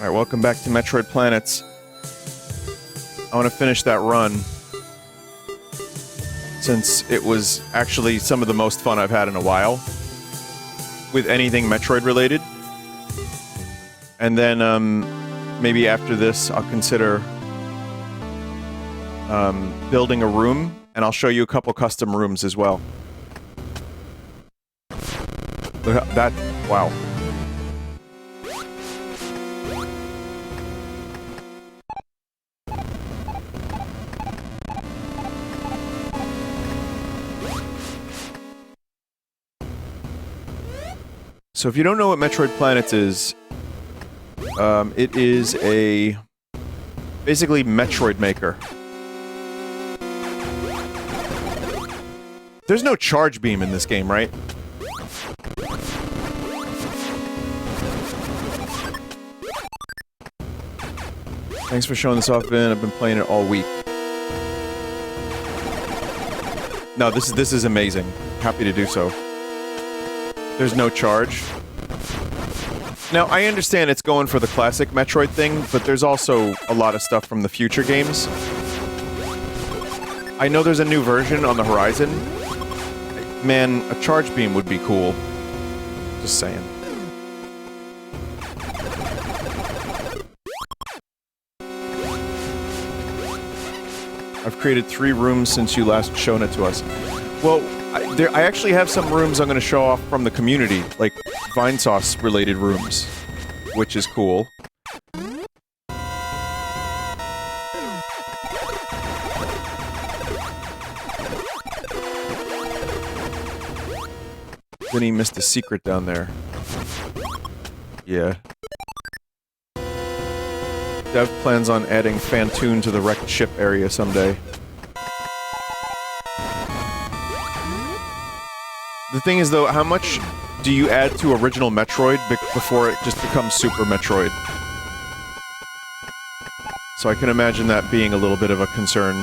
Alright, welcome back to Metroid Planets. I want to finish that run, since it was actually some of the most fun I've had in a while, with anything Metroid related. And then, maybe after this, I'll consider building a room, and I'll show you a couple custom rooms as well. Look at that, wow. So if you don't know what Metroid Planets is, it is a basically Metroid Maker. There's no charge beam in this game, right? Thanks for showing this off, Vin. I've been playing it all week. No, this is amazing. Happy to do so. There's no charge. Now, I understand it's going for the classic Metroid thing, but there's also a lot of stuff from the future games. I know there's a new version on the horizon. Man, a charge beam would be cool. Just saying. I've created 3 rooms since you last shown it to us. Well, I actually have some rooms I'm going to show off from the community, like Vinesauce related rooms, which is cool. Vinny missed a secret down there. Yeah. Dev plans on adding Fantoon to the wrecked ship area someday. The thing is, though, how much do you add to original Metroid before it just becomes Super Metroid? So I can imagine that being a little bit of a concern.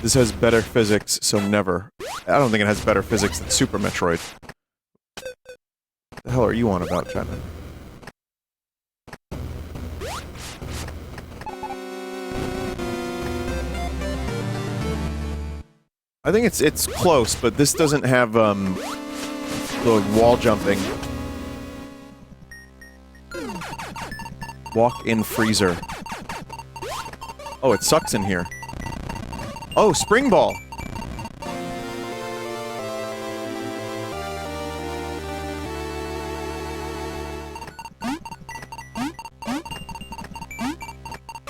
This has better physics, so never. I don't think it has better physics than Super Metroid. What the hell are you on about, Chapman? I think it's close, but this doesn't have, the wall jumping. Walk-in freezer. Oh, it sucks in here. Oh, spring ball!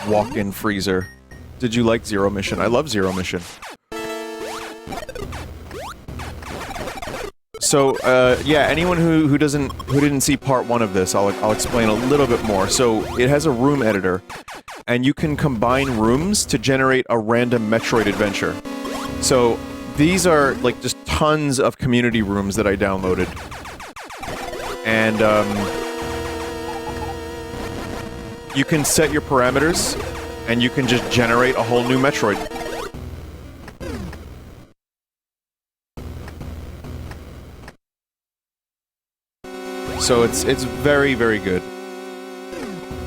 Walk-in freezer. Did you like Zero Mission? I love Zero Mission. So, yeah, anyone who didn't see part 1 of this, I'll explain a little bit more. So, it has a room editor, and you can combine rooms to generate a random Metroid adventure. So, these are, like, just tons of community rooms that I downloaded. And, you can set your parameters, and you can just generate a whole new Metroid. So it's very, very good.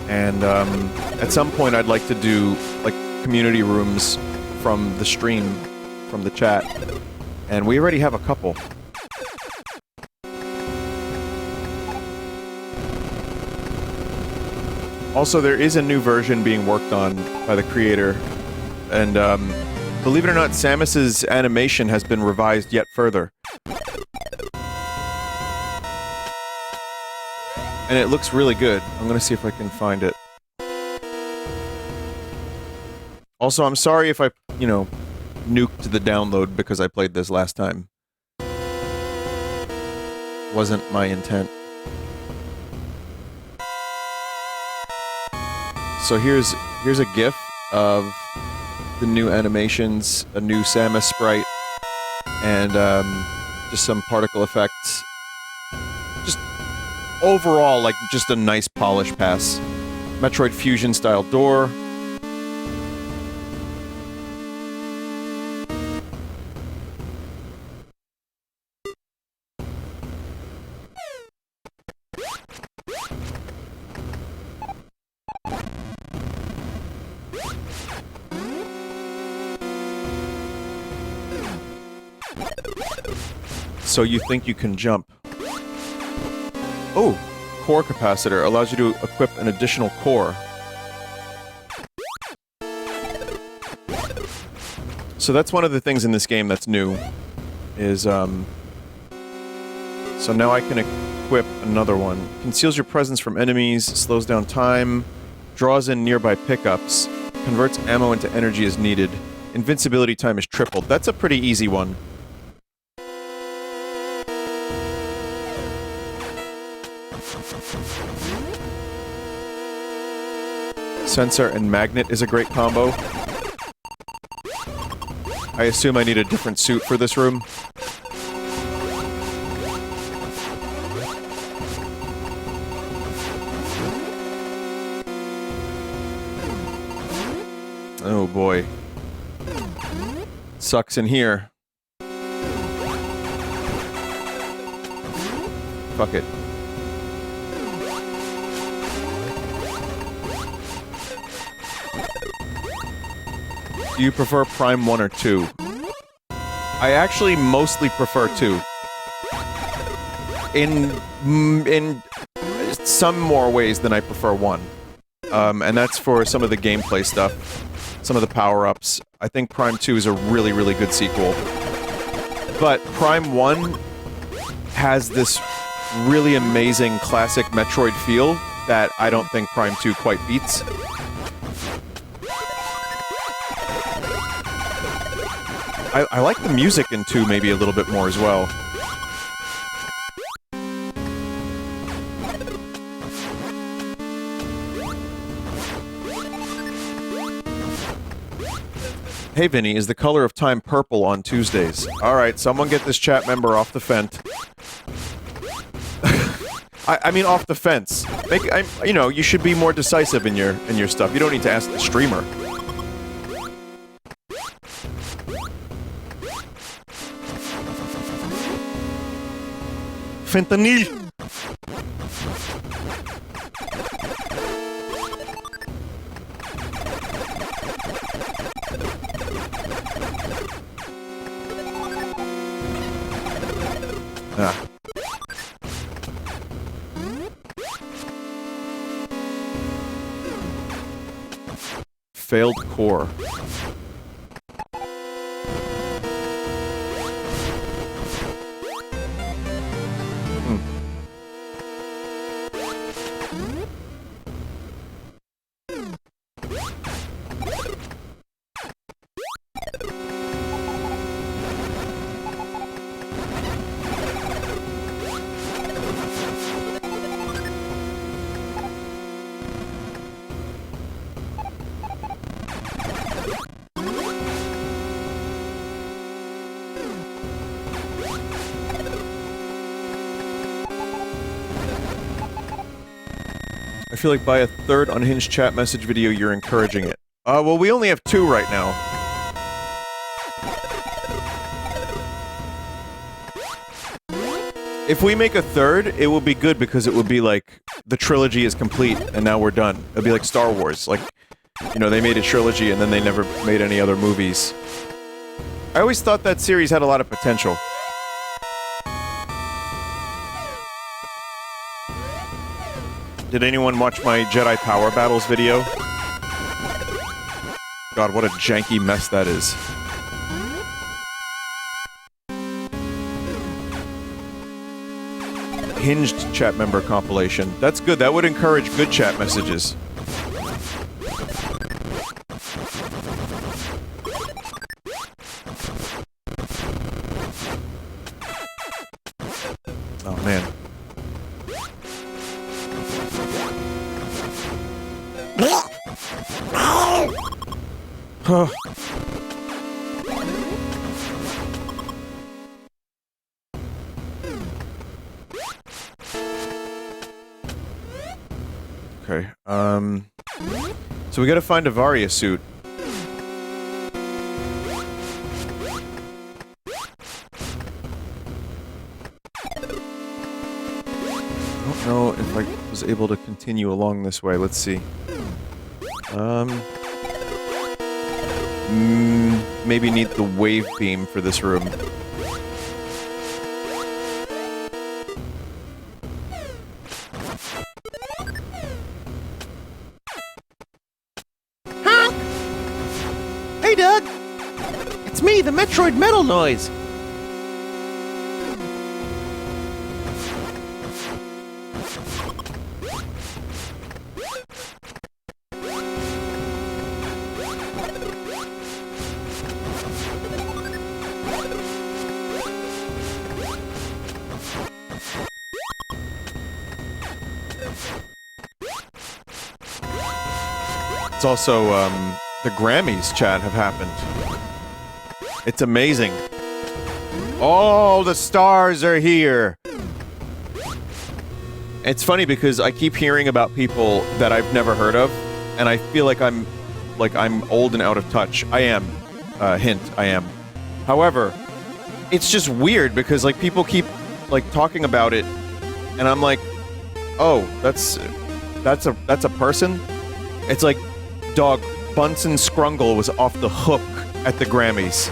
And, at some point I'd like to do, like, community rooms from the stream, from the chat. And we already have a couple. Also, there is a new version being worked on by the creator. And, believe it or not, Samus's animation has been revised yet further. And it looks really good. I'm gonna see if I can find it. Also, I'm sorry if I, you know, nuked the download because I played this last time. Wasn't my intent. So here's a GIF of the new animations, a new Samus sprite, and just some particle effects. Just overall, like, just a nice polish pass. Metroid Fusion style door. So you think you can jump. Oh! Core capacitor allows you to equip an additional core. So that's one of the things in this game that's new, is, so now I can equip another one. Conceals your presence from enemies, slows down time, draws in nearby pickups, converts ammo into energy as needed. Invincibility time is tripled. That's a pretty easy one. Sensor and magnet is a great combo. I assume I need a different suit for this room. Oh boy. Sucks in here. Fuck it. Do you prefer Prime 1 or 2? I actually mostly prefer 2. In some more ways than I prefer 1. And that's for some of the gameplay stuff. Some of the power-ups. I think Prime 2 is a really, really good sequel. But Prime 1 has this really amazing classic Metroid feel that I don't think Prime 2 quite beats. I like the music in 2 maybe a little bit more as well. Hey Vinny, is the color of time purple on Tuesdays? Alright, someone get this chat member off the fence. I mean off the fence. You know, you should be more decisive in your stuff. You don't need to ask the streamer. Fentanyl! Ah. Failed core. I feel like by a third unhinged chat message video, you're encouraging it. Well, we only have 2 right now. If we make a third, it will be good because it will be like, the trilogy is complete and now we're done. It'll be like Star Wars. Like, you know, they made a trilogy and then they never made any other movies. I always thought that series had a lot of potential. Did anyone watch my Jedi Power Battles video? God, what a janky mess that is. Hinged chat member compilation. That's good, that would encourage good chat messages. Oh man. Huh. Okay, so we gotta find a Varia suit. I don't know was able to continue along this way. Let's see. Maybe need the wave beam for this room. Honk! Hey, Doug! It's me, the Metroid Metal Noise! It's also, the Grammys, chat, have happened. It's amazing. All the stars are here! It's funny because I keep hearing about people that I've never heard of, and I feel like I'm old and out of touch. I am. Hint, I am. However, it's just weird because, like, people keep, like, talking about it, and I'm like, oh, that's a person? It's like, dog, Bunsen Scrungle was off the hook at the Grammys.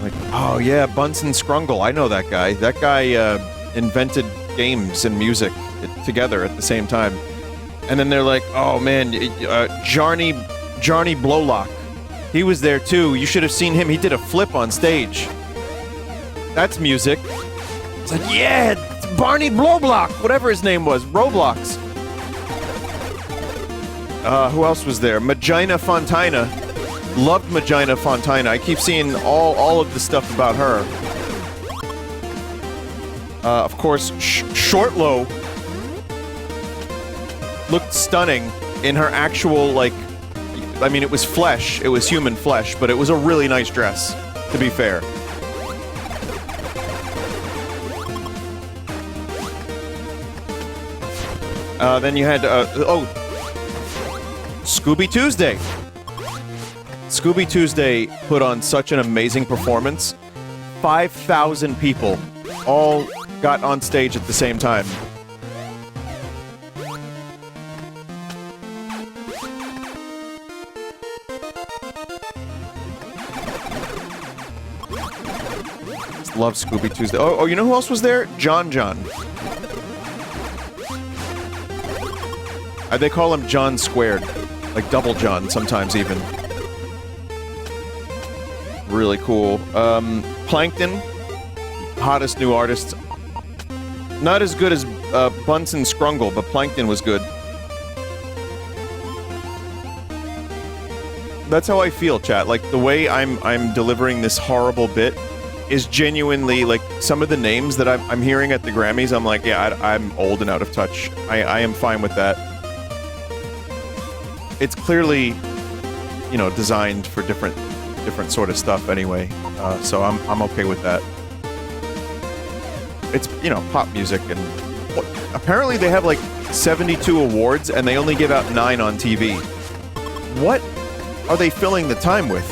Like, oh yeah, Bunsen Scrungle, I know that guy. That guy, invented games and music together at the same time. And then they're like, oh man, Jarny Blowlock. He was there too. You should have seen him. He did a flip on stage. That's music. It's like, yeah, it's Barney Blowblock, whatever his name was, Roblox. Who else was there? Magina Fontina. Loved Magina Fontina. I keep seeing all of the stuff about her. Of course, Shortlow looked stunning in her actual, like... I mean, it was flesh. It was human flesh, but it was a really nice dress, to be fair. Then you had, Scooby Tuesday. Scooby Tuesday put on such an amazing performance. 5,000 people all got on stage at the same time. Love Scooby Tuesday. Oh, you know who else was there? John. They call him John Squared. Like Double John, sometimes even. Really cool. Plankton. Hottest new artist. Not as good as Bunsen Scrungle, but Plankton was good. That's how I feel, chat. Like, the way I'm delivering this horrible bit is genuinely, like, some of the names that I'm hearing at the Grammys, I'm like, yeah, I'm old and out of touch. I am fine with that. It's clearly, you know, designed for different sort of stuff anyway, so I'm okay with that. It's, you know, pop music, and apparently they have like 72 awards and they only give out 9 on TV. What are they filling the time with?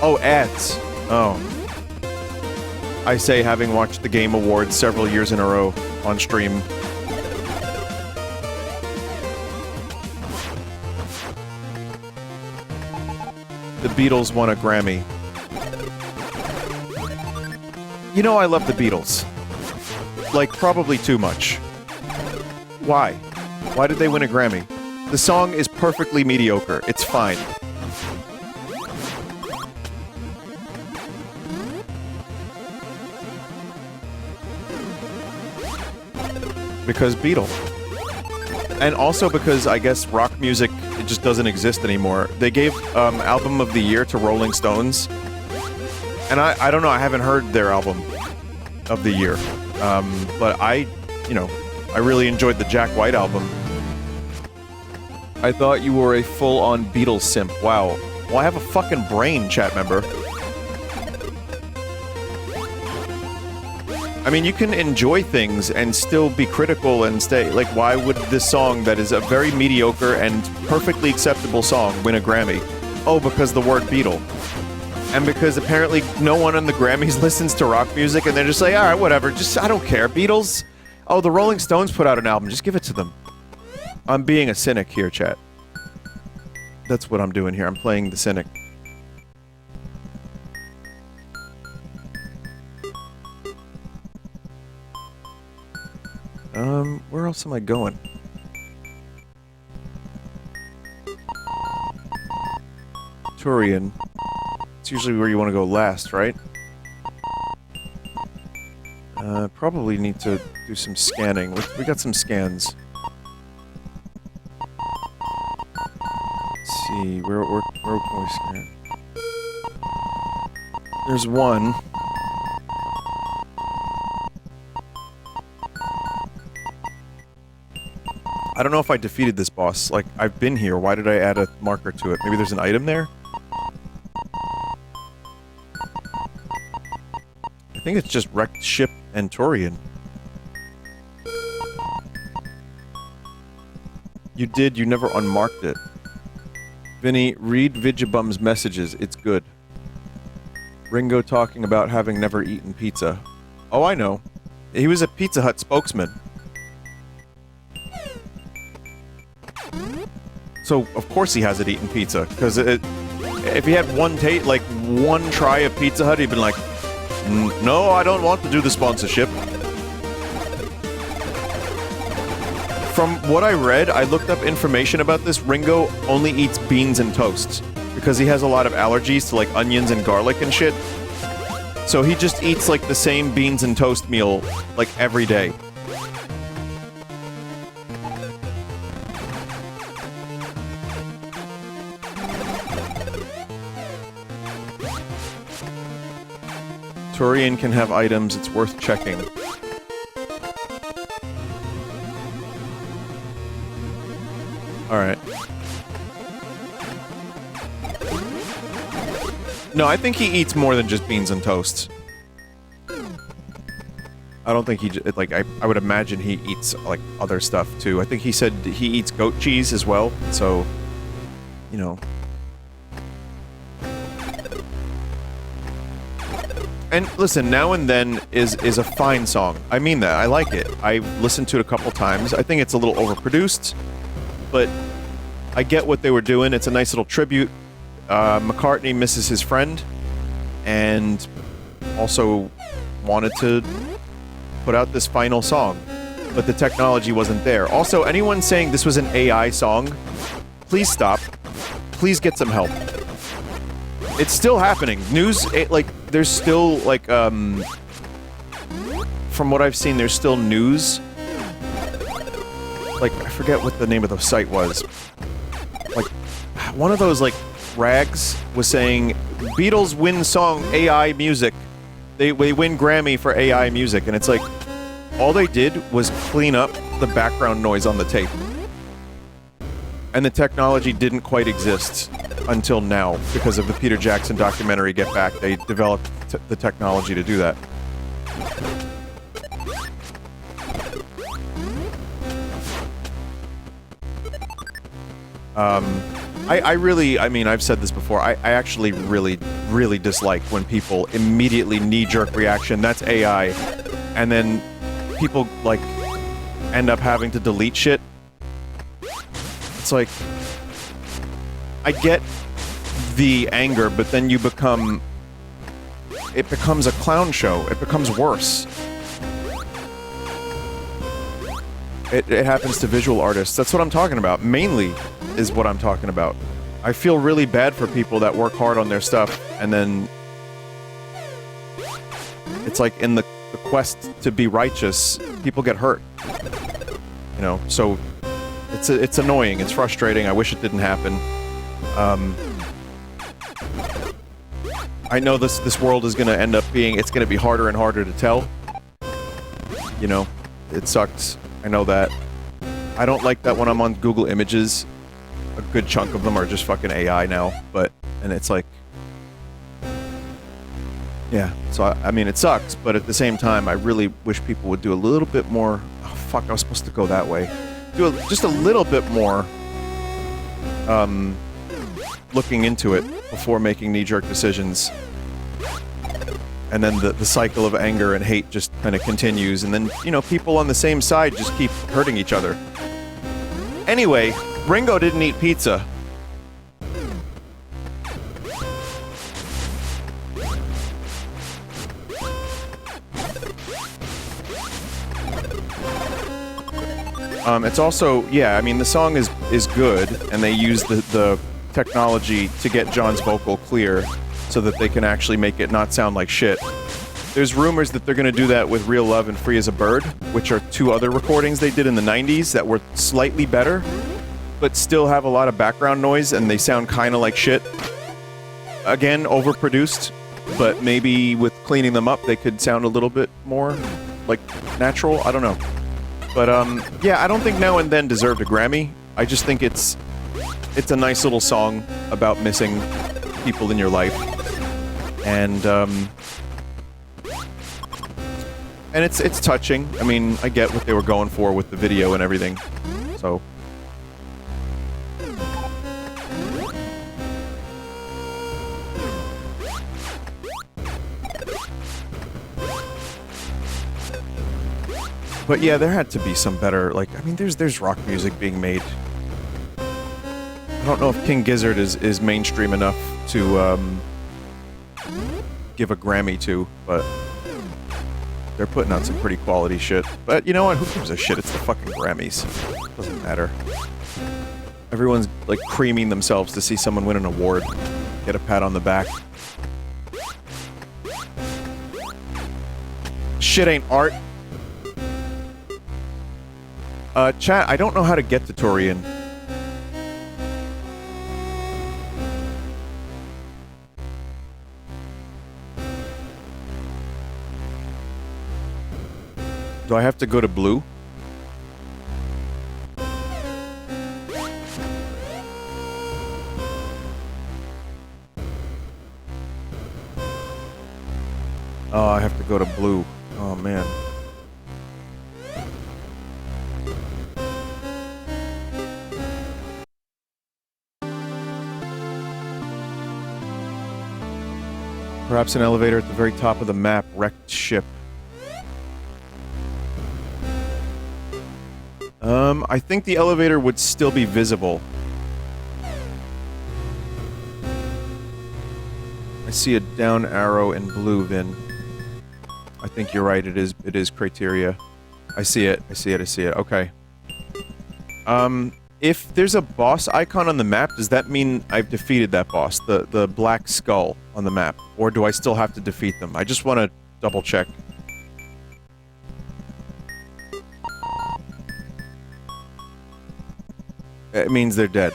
Oh, ads. Oh. I say, having watched the Game Awards several years in a row on stream. The Beatles won a Grammy. You know I love the Beatles. Like, probably too much. Why? Why did they win a Grammy? The song is perfectly mediocre. It's fine. Because Beatle. And also because, I guess, rock music, it just doesn't exist anymore. They gave Album of the Year to Rolling Stones. And I don't know, I haven't heard their Album of the Year. But I really enjoyed the Jack White album. I thought you were a full-on Beatles simp. Wow. Well, I have a fucking brain, chat member. I mean, you can enjoy things and still be critical and stay... Like, why would this song that is a very mediocre and perfectly acceptable song win a Grammy? Oh, because the word Beatle. And because apparently no one on the Grammys listens to rock music, and they're just like, alright, whatever, just, I don't care. Beatles? Oh, the Rolling Stones put out an album, just give it to them. I'm being a cynic here, chat. That's what I'm doing here, I'm playing the cynic. Where else am I going? Turian. It's usually where you want to go last, right? Probably need to do some scanning. We got some scans. Let's see, where can we scan? There's one. I don't know if I defeated this boss. Like, I've been here. Why did I add a marker to it? Maybe there's an item there? I think it's just wrecked ship and Turian. You did, you never unmarked it. Vinny, read Vigibum's messages. It's good. Ringo talking about having never eaten pizza. Oh, I know. He was a Pizza Hut spokesman. So, of course he hasn't eaten pizza, because if he had one try of Pizza Hut, he'd been like, no, I don't want to do the sponsorship. From what I read, I looked up information about this. Ringo only eats beans and toast, because he has a lot of allergies to, like, onions and garlic and shit. So he just eats, like, the same beans and toast meal, like, every day. Turian can have items, it's worth checking. Alright. No, I think he eats more than just beans and toast. I don't think he, like, I would imagine he eats, like, other stuff, too. I think he said he eats goat cheese as well, so, you know. And listen, Now and Then is a fine song. I mean that. I like it. I listened to it a couple times. I think it's a little overproduced, but I get what they were doing. It's a nice little tribute. McCartney misses his friend, and also wanted to put out this final song, but the technology wasn't there. Also, anyone saying this was an AI song, please stop. Please get some help. It's still happening. There's still, like, from what I've seen, there's still news. Like, I forget what the name of the site was. Like, one of those, like, rags was saying, Beatles win song AI music. They win Grammy for AI music, and it's like, all they did was clean up the background noise on the tape. And the technology didn't quite exist until now, because of the Peter Jackson documentary Get Back. They developed the technology to do that. I mean, I've said this before, I actually really dislike when people immediately knee-jerk reaction, that's AI, and then people, like, end up having to delete shit. It's like, I get the anger, but then it becomes a clown show. It becomes worse. It happens to visual artists. That's what I'm talking about. Mainly is what I'm talking about. I feel really bad for people that work hard on their stuff, and then it's like in the quest to be righteous, people get hurt. You know, so it's annoying. It's frustrating. I wish it didn't happen. I know this world is gonna end up being, it's gonna be harder and harder to tell. You know, it sucks. I know that. I don't like that when I'm on Google Images. A good chunk of them are just fucking AI now, and it's like, yeah, so I mean, it sucks, but at the same time, I really wish people would do a little bit more, oh fuck, I was supposed to go that way. Just a little bit more, looking into it before making knee-jerk decisions. And then the cycle of anger and hate just kind of continues, and then, you know, people on the same side just keep hurting each other. Anyway, Ringo didn't eat pizza. It's also, yeah, I mean, the song is good, and they use the technology to get John's vocal clear so that they can actually make it not sound like shit. There's rumors that they're going to do that with Real Love and Free as a Bird, which are two other recordings they did in the 90s that were slightly better, but still have a lot of background noise, and they sound kind of like shit. Again, overproduced, but maybe with cleaning them up, they could sound a little bit more, like, natural. I don't know. But, yeah, I don't think Now and Then deserved a Grammy. I just think it's a nice little song about missing people in your life. And it's touching. I mean, I get what they were going for with the video and everything. So... But yeah, there had to be some better, like, I mean, there's rock music being made. I don't know if King Gizzard is mainstream enough to, give a Grammy to, but they're putting out some pretty quality shit. But you know what? Who gives a shit? It's the fucking Grammys. Doesn't matter. Everyone's, like, creaming themselves to see someone win an award. Get a pat on the back. Shit ain't art. Chat, I don't know how to get to Torian. Do I have to go to blue? Oh, I have to go to blue. Oh, man. Perhaps an elevator at the very top of the map. Wrecked ship. I think the elevator would still be visible. I see a down arrow in blue, Vin. I think you're right, it is criteria. I see it. Okay. If there's a boss icon on the map, does that mean I've defeated that boss? The black skull on the map? Or do I still have to defeat them? I just want to double check. It means they're dead.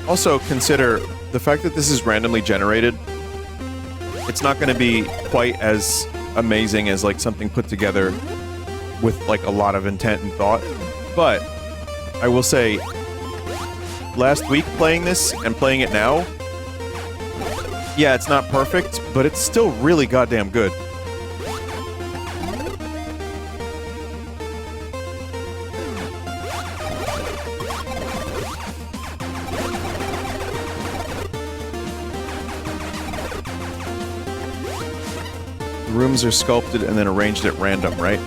Also, consider the fact that this is randomly generated. It's not going to be quite as amazing as, like, something put together with, like, a lot of intent and thought. But I will say, last week playing this and playing it now, yeah, it's not perfect, but it's still really goddamn good. The rooms are sculpted and then arranged at random, right?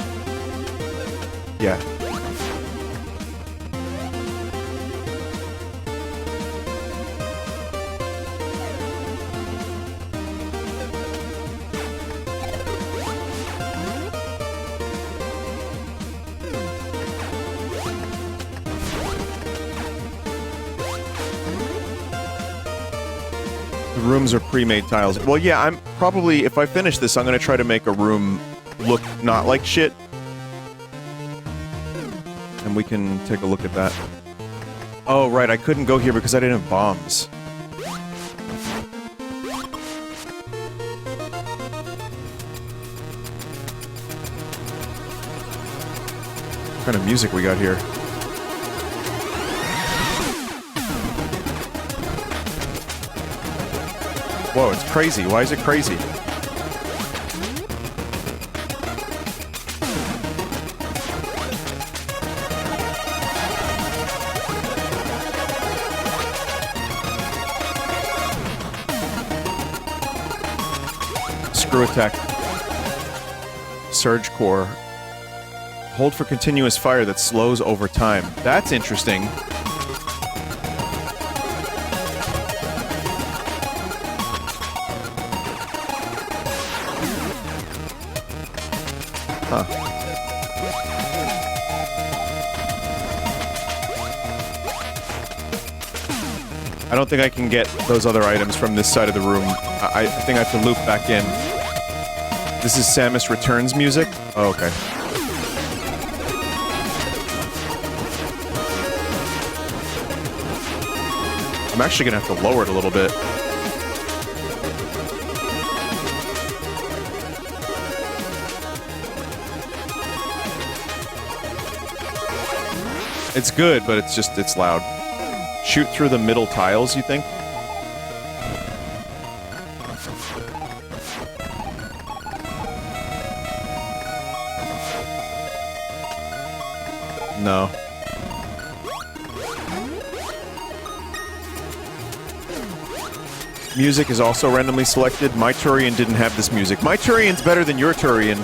Yeah. Rooms are pre-made tiles. Well, yeah, I'm probably, if I finish this, I'm gonna try to make a room look not like shit. And we can take a look at that. Oh, right, I couldn't go here because I didn't have bombs. What kind of music we got here? crazy. Why is it crazy? Screw attack. Surge core. Hold for continuous fire that slows over time. That's interesting. Huh. I don't think I can get those other items from this side of the room. I think I have to loop back in. This is Samus Returns music? Oh, okay. I'm actually gonna have to lower it a little bit. It's good, but it's loud. Shoot through the middle tiles, you think? No. Music is also randomly selected. My Turian didn't have this music. My Turian's better than your Turian.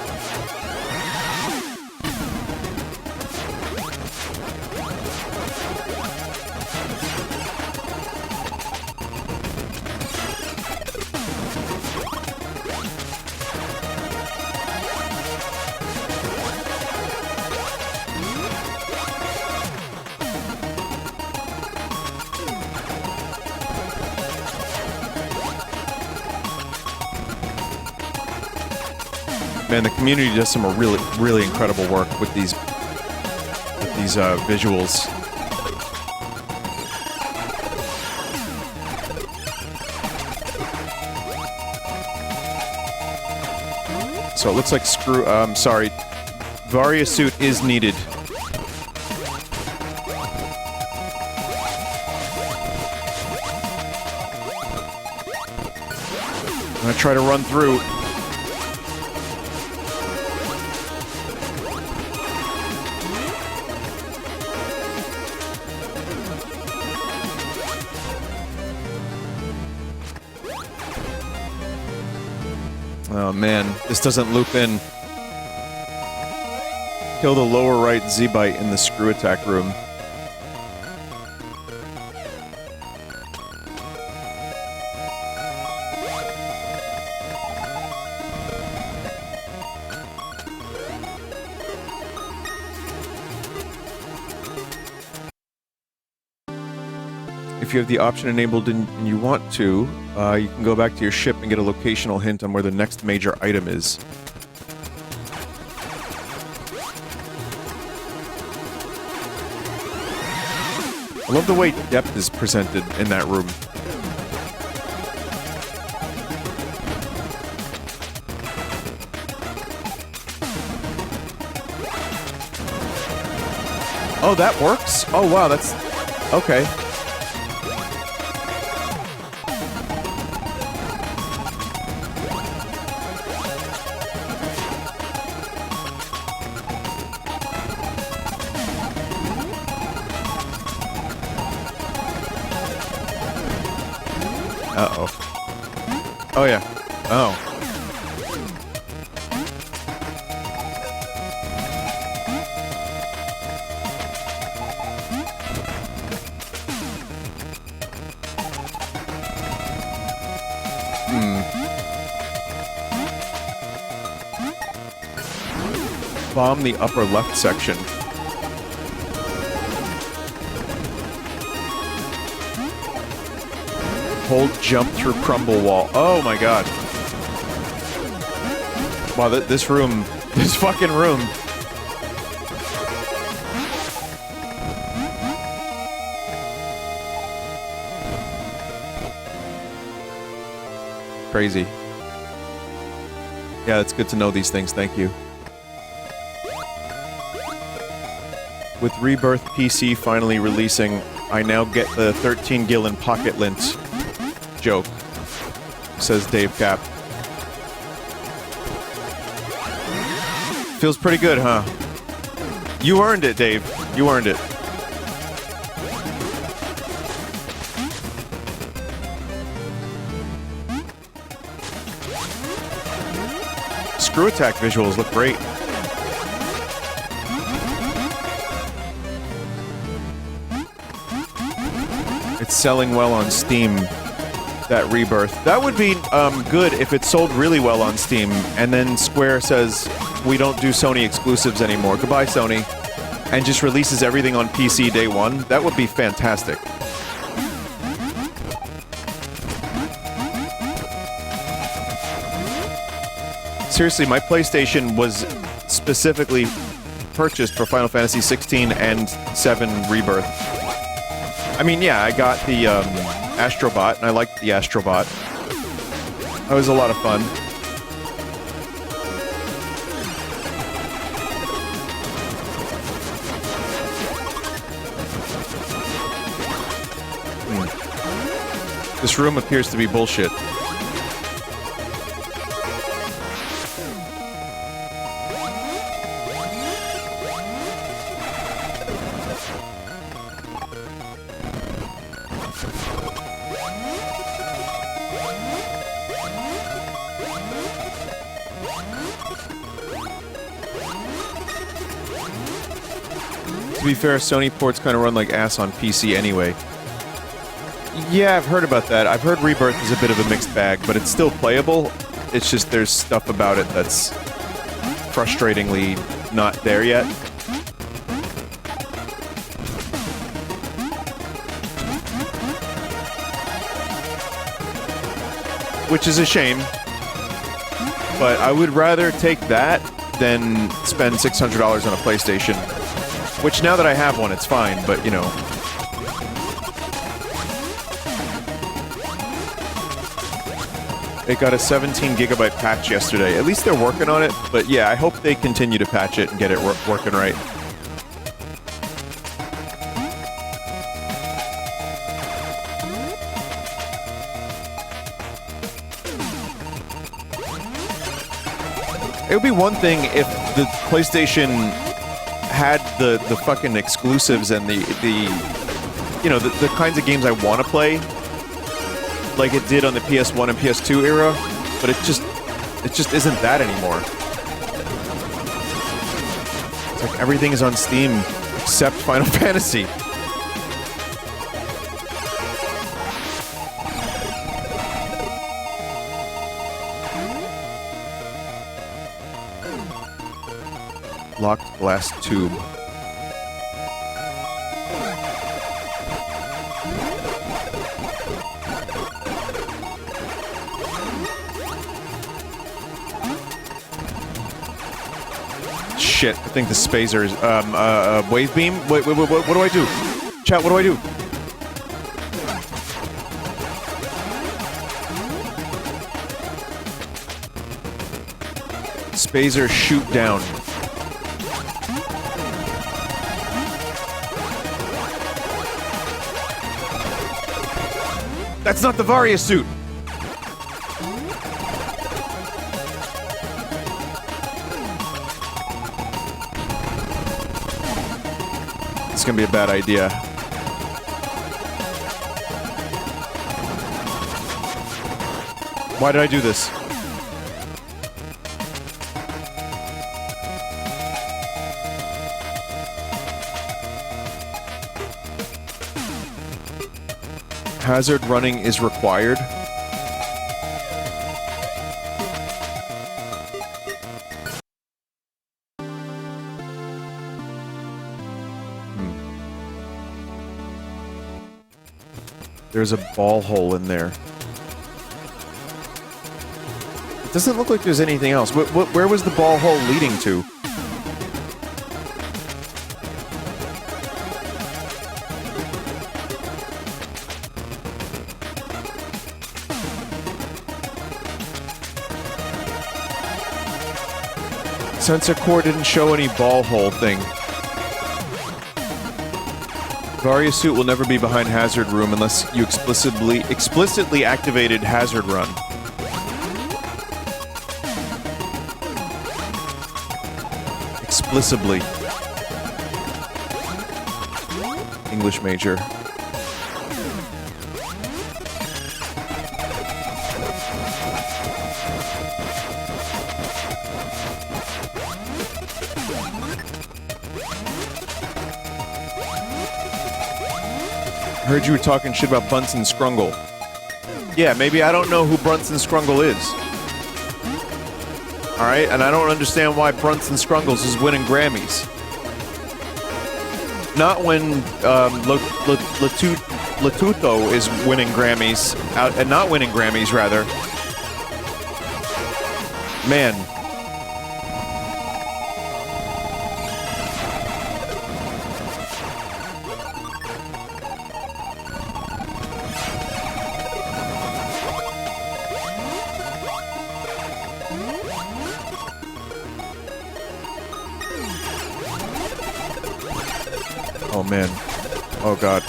Man, the community does some really, really incredible work with these visuals. So it looks like sorry. Varia suit is needed. I'm gonna try to run through. Oh man, this doesn't loop in. Kill the lower right Z-Byte in the screw attack room. If you have the option enabled and you want to, you can go back to your ship and get a locational hint on where the next major item is. I love the way depth is presented in that room. Oh, that works? Oh, wow, that's... okay. Uh-oh. Oh, yeah. Oh. Bomb the upper left section. Hold jump through crumble wall. Oh my god. Wow, this room, this fucking room. Crazy. Yeah, it's good to know these things, thank you. With Rebirth PC finally releasing, I now get the 13 Gillen pocket lint joke. says Dave Cap. Feels pretty good, huh? You earned it, Dave. You earned it. Screw attack visuals look great. It's selling well on Steam, that Rebirth. That would be good if it sold really well on Steam, and then Square says, we don't do Sony exclusives anymore. Goodbye, Sony. And just releases everything on PC day one. That would be fantastic. Seriously, my PlayStation was specifically purchased for Final Fantasy 16 and 7 Rebirth. I mean, yeah, I got the Astrobot, and I liked the Astrobot. That was a lot of fun. This room appears to be bullshit. To be fair, Sony ports kind of run like ass on PC anyway. Yeah, I've heard about that. I've heard Rebirth is a bit of a mixed bag, but it's still playable. It's just there's stuff about it that's frustratingly not there yet. Which is a shame. But I would rather take that than spend $600 on a PlayStation. Which now that I have one, it's fine, but you know. It got a 17 gigabyte patch yesterday. At least they're working on it, but yeah, I hope they continue to patch it and get it working right. It would be one thing if the PlayStation had the fucking exclusives and the you know, the kinds of games I want to play, like it did on the PS1 and PS2 era, but it just isn't that anymore. It's like everything is on Steam except Final Fantasy. Locked glass tube. Shit, I think the spacer is, wave beam? Wait, what do I do? Chat, what do I do? Spacer shoot down. That's not the Varia suit! It's gonna be a bad idea. Why did I do this? Hazard running is required. There's a ball hole in there. It doesn't look like there's anything else. Where was the ball hole leading to? Sensor core didn't show any ball hole thing. Varia suit will never be behind hazard room unless you explicitly activated hazard run. inexplicably. English major. Heard you were talking shit about Bunsen Scrungle. Yeah, maybe I don't know who Brunson Scrungle is. Alright, and I don't understand why Brunson Scrungles is winning Grammys. Not when Latuto is winning Grammys, and not winning Grammys, rather. Man. Oh man. Oh god.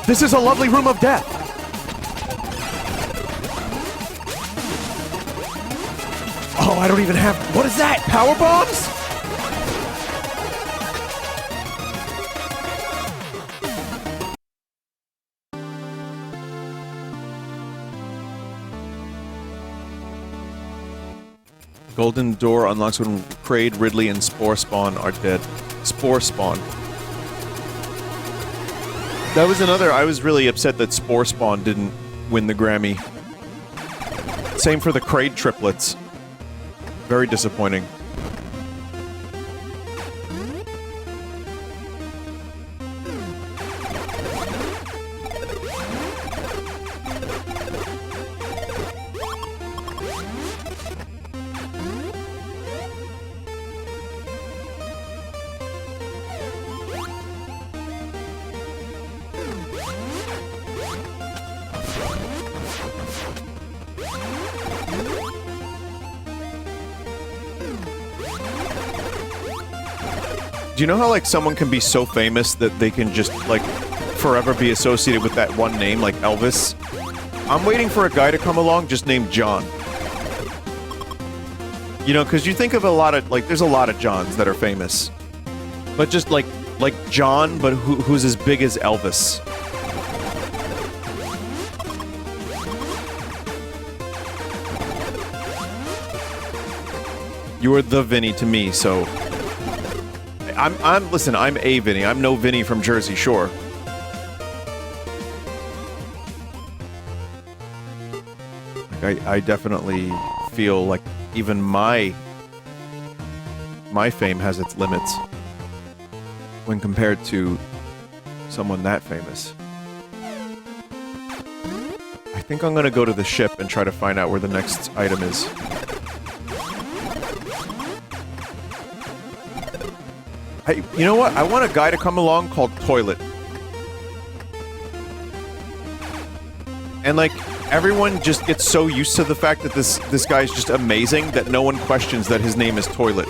This is a lovely room of death. Oh, I don't even have... What is that? Power bombs? Golden door unlocks when Kraid, Ridley, and Spore Spawn are dead. Spore Spawn. That was another... I was really upset that Spore Spawn didn't win the Grammy. Same for the Kraid triplets. Very disappointing. Do you know how, like, someone can be so famous that they can just, like, forever be associated with that one name, like Elvis? I'm waiting for a guy to come along just named John. You know, because you think of a lot of, like, there's a lot of Johns that are famous. But just, like John, but who's as big as Elvis. You are the Vinny to me, so... listen, I'm a Vinny. I'm no Vinny from Jersey Shore. Like, I definitely feel like even my fame has its limits when compared to someone that famous. I think I'm gonna go to the ship and try to find out where the next item is. Hey, you know what? I want a guy to come along called Toilet. And, like, everyone just gets so used to the fact that this guy's just amazing that no one questions that his name is Toilet.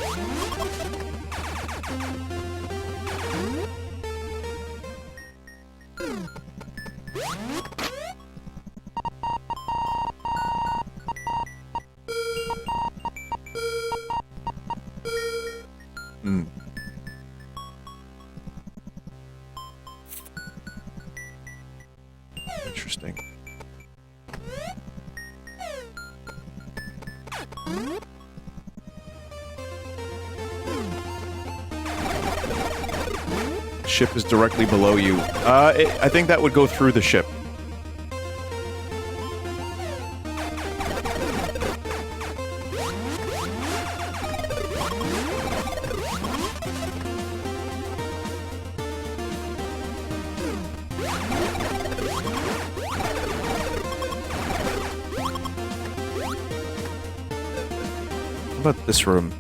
Interesting. Ship is directly below you. I think that would go through the ship. What about this room?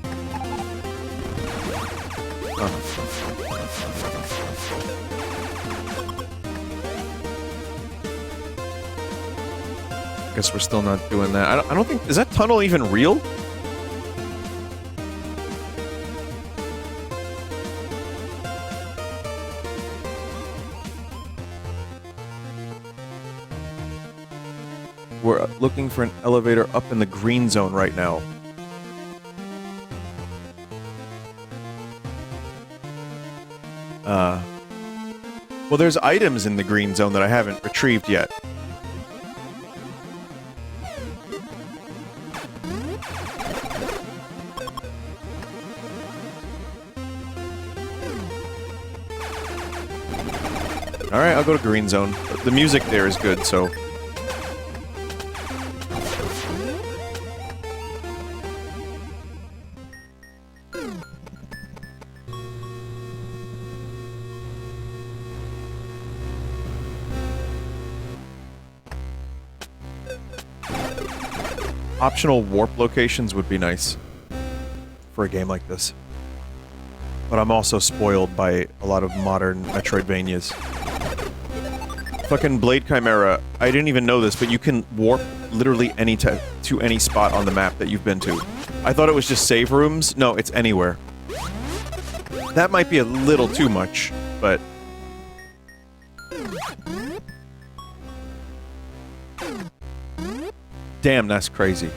Oh. Guess we're still not doing that. I don't think... Is that tunnel even real? We're looking for an elevator up in the green zone right now. Well, there's items in the green zone that I haven't retrieved yet. Alright, I'll go to green zone. The music there is good, so... Optional warp locations would be nice for a game like this. But I'm also spoiled by a lot of modern Metroidvanias. Fucking Blade Chimera, I didn't even know this, but you can warp literally to any spot on the map that you've been to. I thought it was just save rooms. No, it's anywhere. That might be a little too much, but... Damn, that's crazy.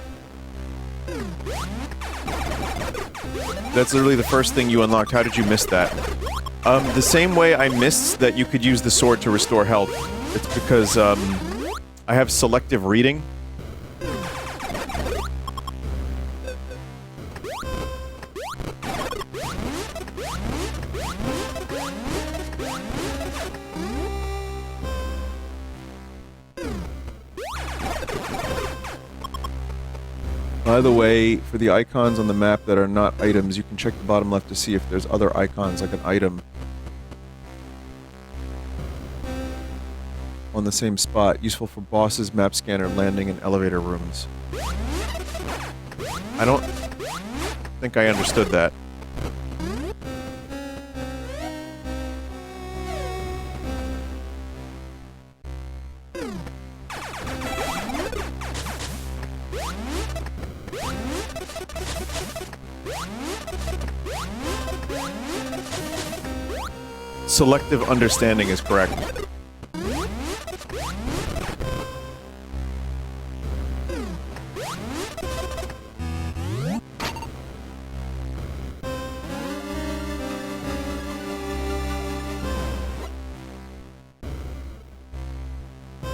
That's literally the first thing you unlocked. How did you miss that? The same way I missed that you could use the sword to restore health. It's because, I have selective reading. By the way, for the icons on the map that are not items, you can check the bottom left to see if there's other icons, like an item, on the same spot. Useful for bosses, map scanner, landing, and elevator rooms. I don't think I understood that. Selective understanding is correct.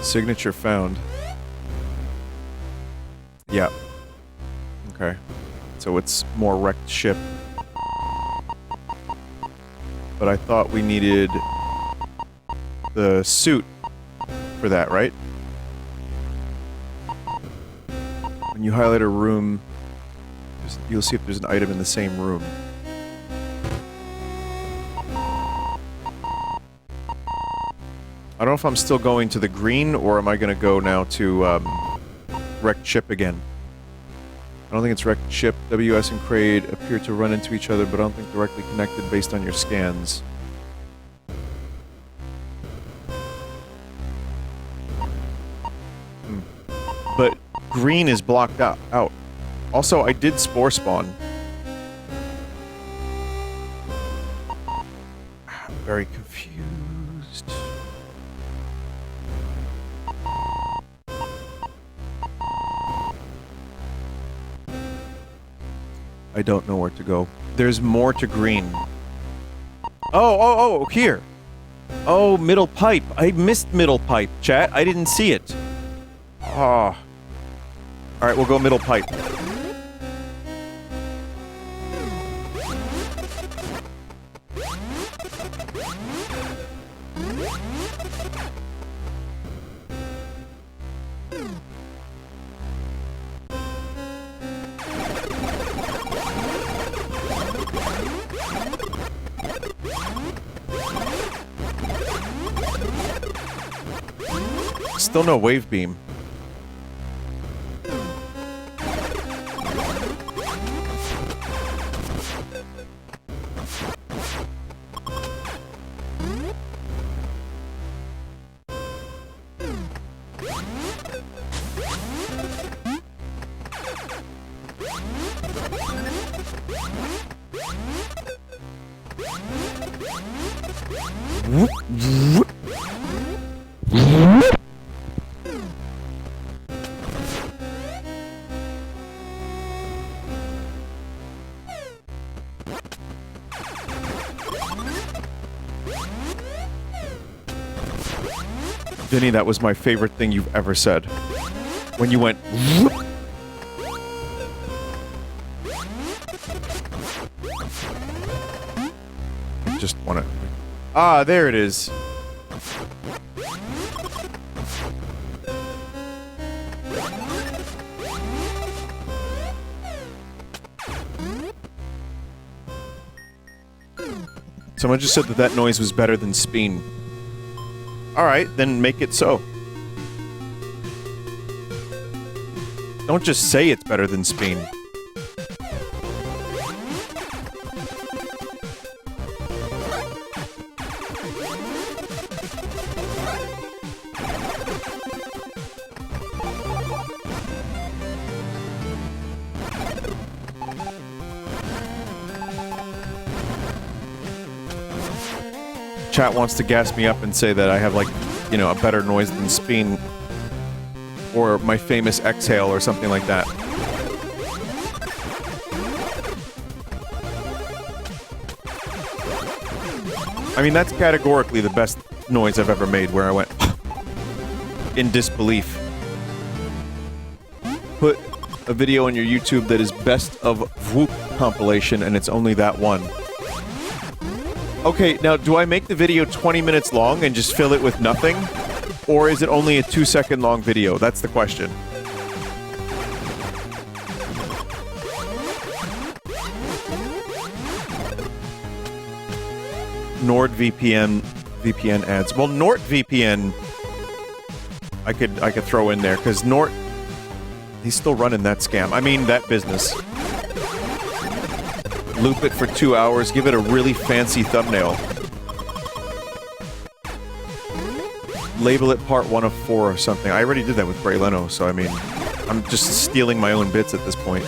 Signature found. Yeah. Okay. So it's more wrecked ship. But I thought we needed the suit for that, right? When you highlight a room, you'll see if there's an item in the same room. I don't know if I'm still going to the green, or am I going to go now to wrecked ship again? I don't think it's wrecked ship. WS and Kraid appear to run into each other, but I don't think directly connected based on your scans. But green is blocked out. Also, I did spore spawn. I'm very confused. I don't know where to go. There's more to green. Oh, here. Oh, middle pipe. I missed middle pipe, chat. I didn't see it. Oh. Alright, we'll go middle pipe. Still no wave beam. Vinny, that was my favorite thing you've ever said. When you went... Just wanna... Ah, there it is. Someone just said that that noise was better than Speen. Alright, then make it so. Don't just say it's better than Speen. Chat wants to gas me up and say that I have, like, you know, a better noise than Speen. Or my famous exhale or something like that. I mean, that's categorically the best noise I've ever made, where I went in disbelief. Put a video on your YouTube that is best of Whoop compilation, and it's only that one. Okay, now, do I make the video 20 minutes long and just fill it with nothing? Or is it only a 2-second long video? That's the question. NordVPN ads. Well, NordVPN I could throw in there, because Nord... He's still running that scam. I mean, that business. Loop it for 2 hours, give it a really fancy thumbnail. Label it part 1 of 4 or something. I already did that with Bray Leno, so I mean, I'm just stealing my own bits at this point.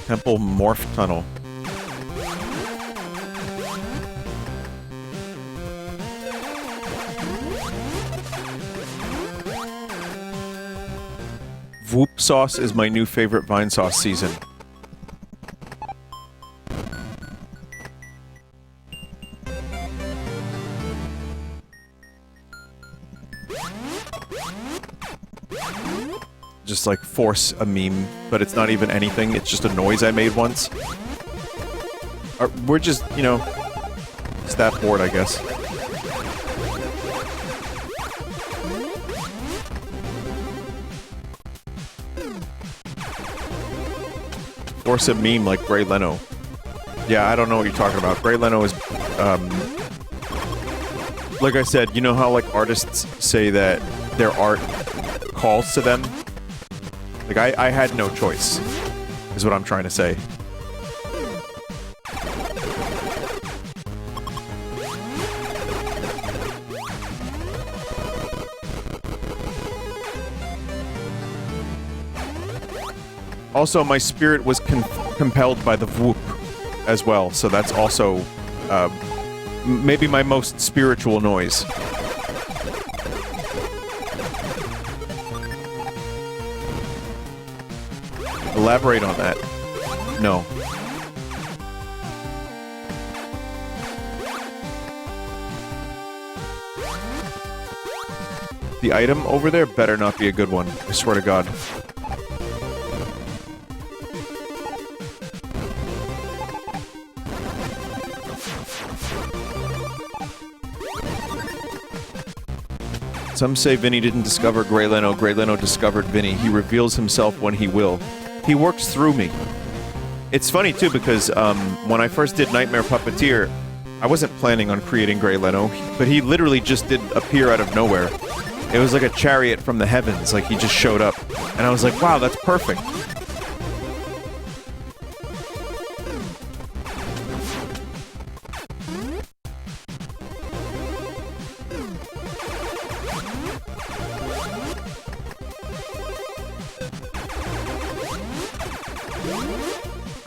Temple Morph Tunnel. Whoop sauce is my new favorite Vinesauce season. Just like force a meme, but it's not even anything, it's just a noise I made once. We're just, you know, it's that bored, I guess. Force a meme like Bray Leno. Yeah, I don't know what you're talking about. Bray Leno is, like I said, you know how, like, artists say that their art calls to them? Like, I had no choice, is what I'm trying to say. Also, my spirit was compelled by the whoop as well, so that's also maybe my most spiritual noise. Elaborate on that. No. The item over there better not be a good one, I swear to God. Some say Vinny didn't discover Gray Leno. Gray Leno discovered Vinny. He reveals himself when he will. He works through me. It's funny, too, because when I first did Nightmare Puppeteer, I wasn't planning on creating Gray Leno, but he literally just did appear out of nowhere. It was like a chariot from the heavens, like he just showed up. And I was like, wow, that's perfect.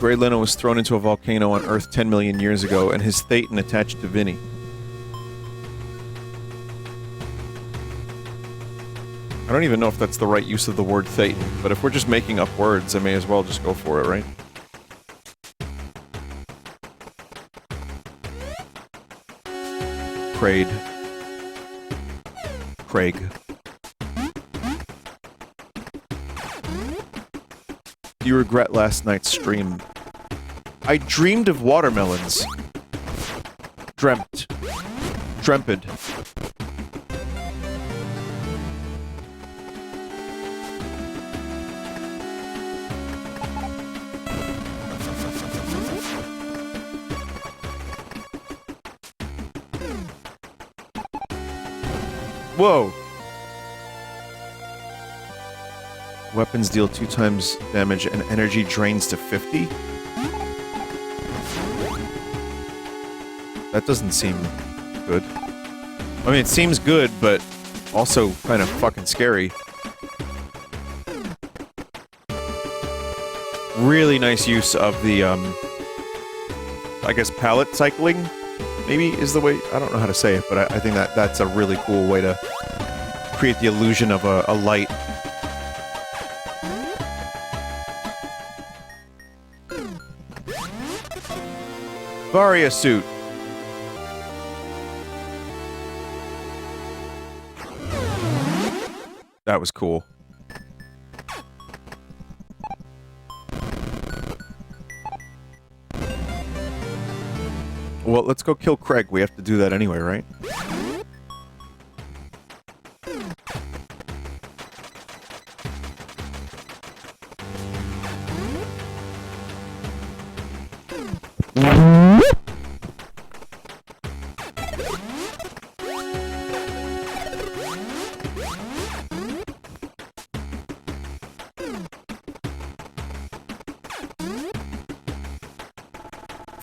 Gray Leno was thrown into a volcano on Earth 10 million years ago, and his Thetan attached to Vinny. I don't even know if that's the right use of the word Thetan, but if we're just making up words, I may as well just go for it, right? Craig. You regret last night's stream. I dreamed of watermelons. Dreamt. Whoa! Weapons deal 2 times damage and energy drains to 50? That doesn't seem good. I mean, it seems good, but also kind of fucking scary. Really nice use of the, I guess palette cycling, maybe is the way, I don't know how to say it, but I think that's a really cool way to create the illusion of a light. Varia suit. That was cool. Well, let's go kill Craig. We have to do that anyway, right?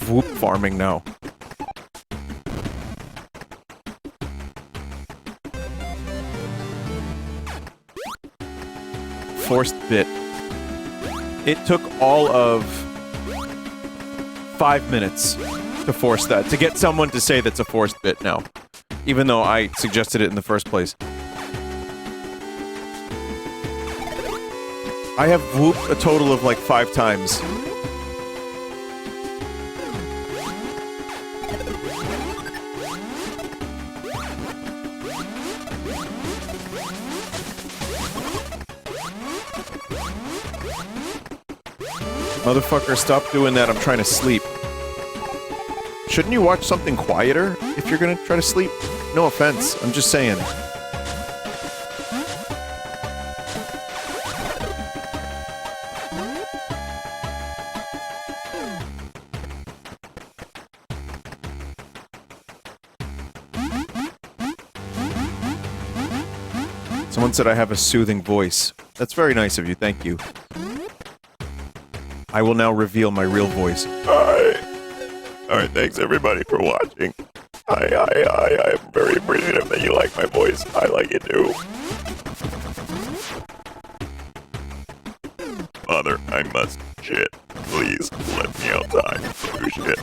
Whoop farming now. Forced bit. It took all of 5 minutes to force that, to get someone to say that's a forced bit now. Even though I suggested it in the first place. I have whooped a total of like 5 times. Motherfucker, stop doing that. I'm trying to sleep. Shouldn't you watch something quieter if you're gonna try to sleep? No offense, I'm just saying. Someone said I have a soothing voice. That's very nice of you, thank you. I will now reveal my real voice. Alright, thanks everybody for watching. I'm very appreciative that you like my voice. I like it too. Father, I must shit. Please, let me outside. Do shit.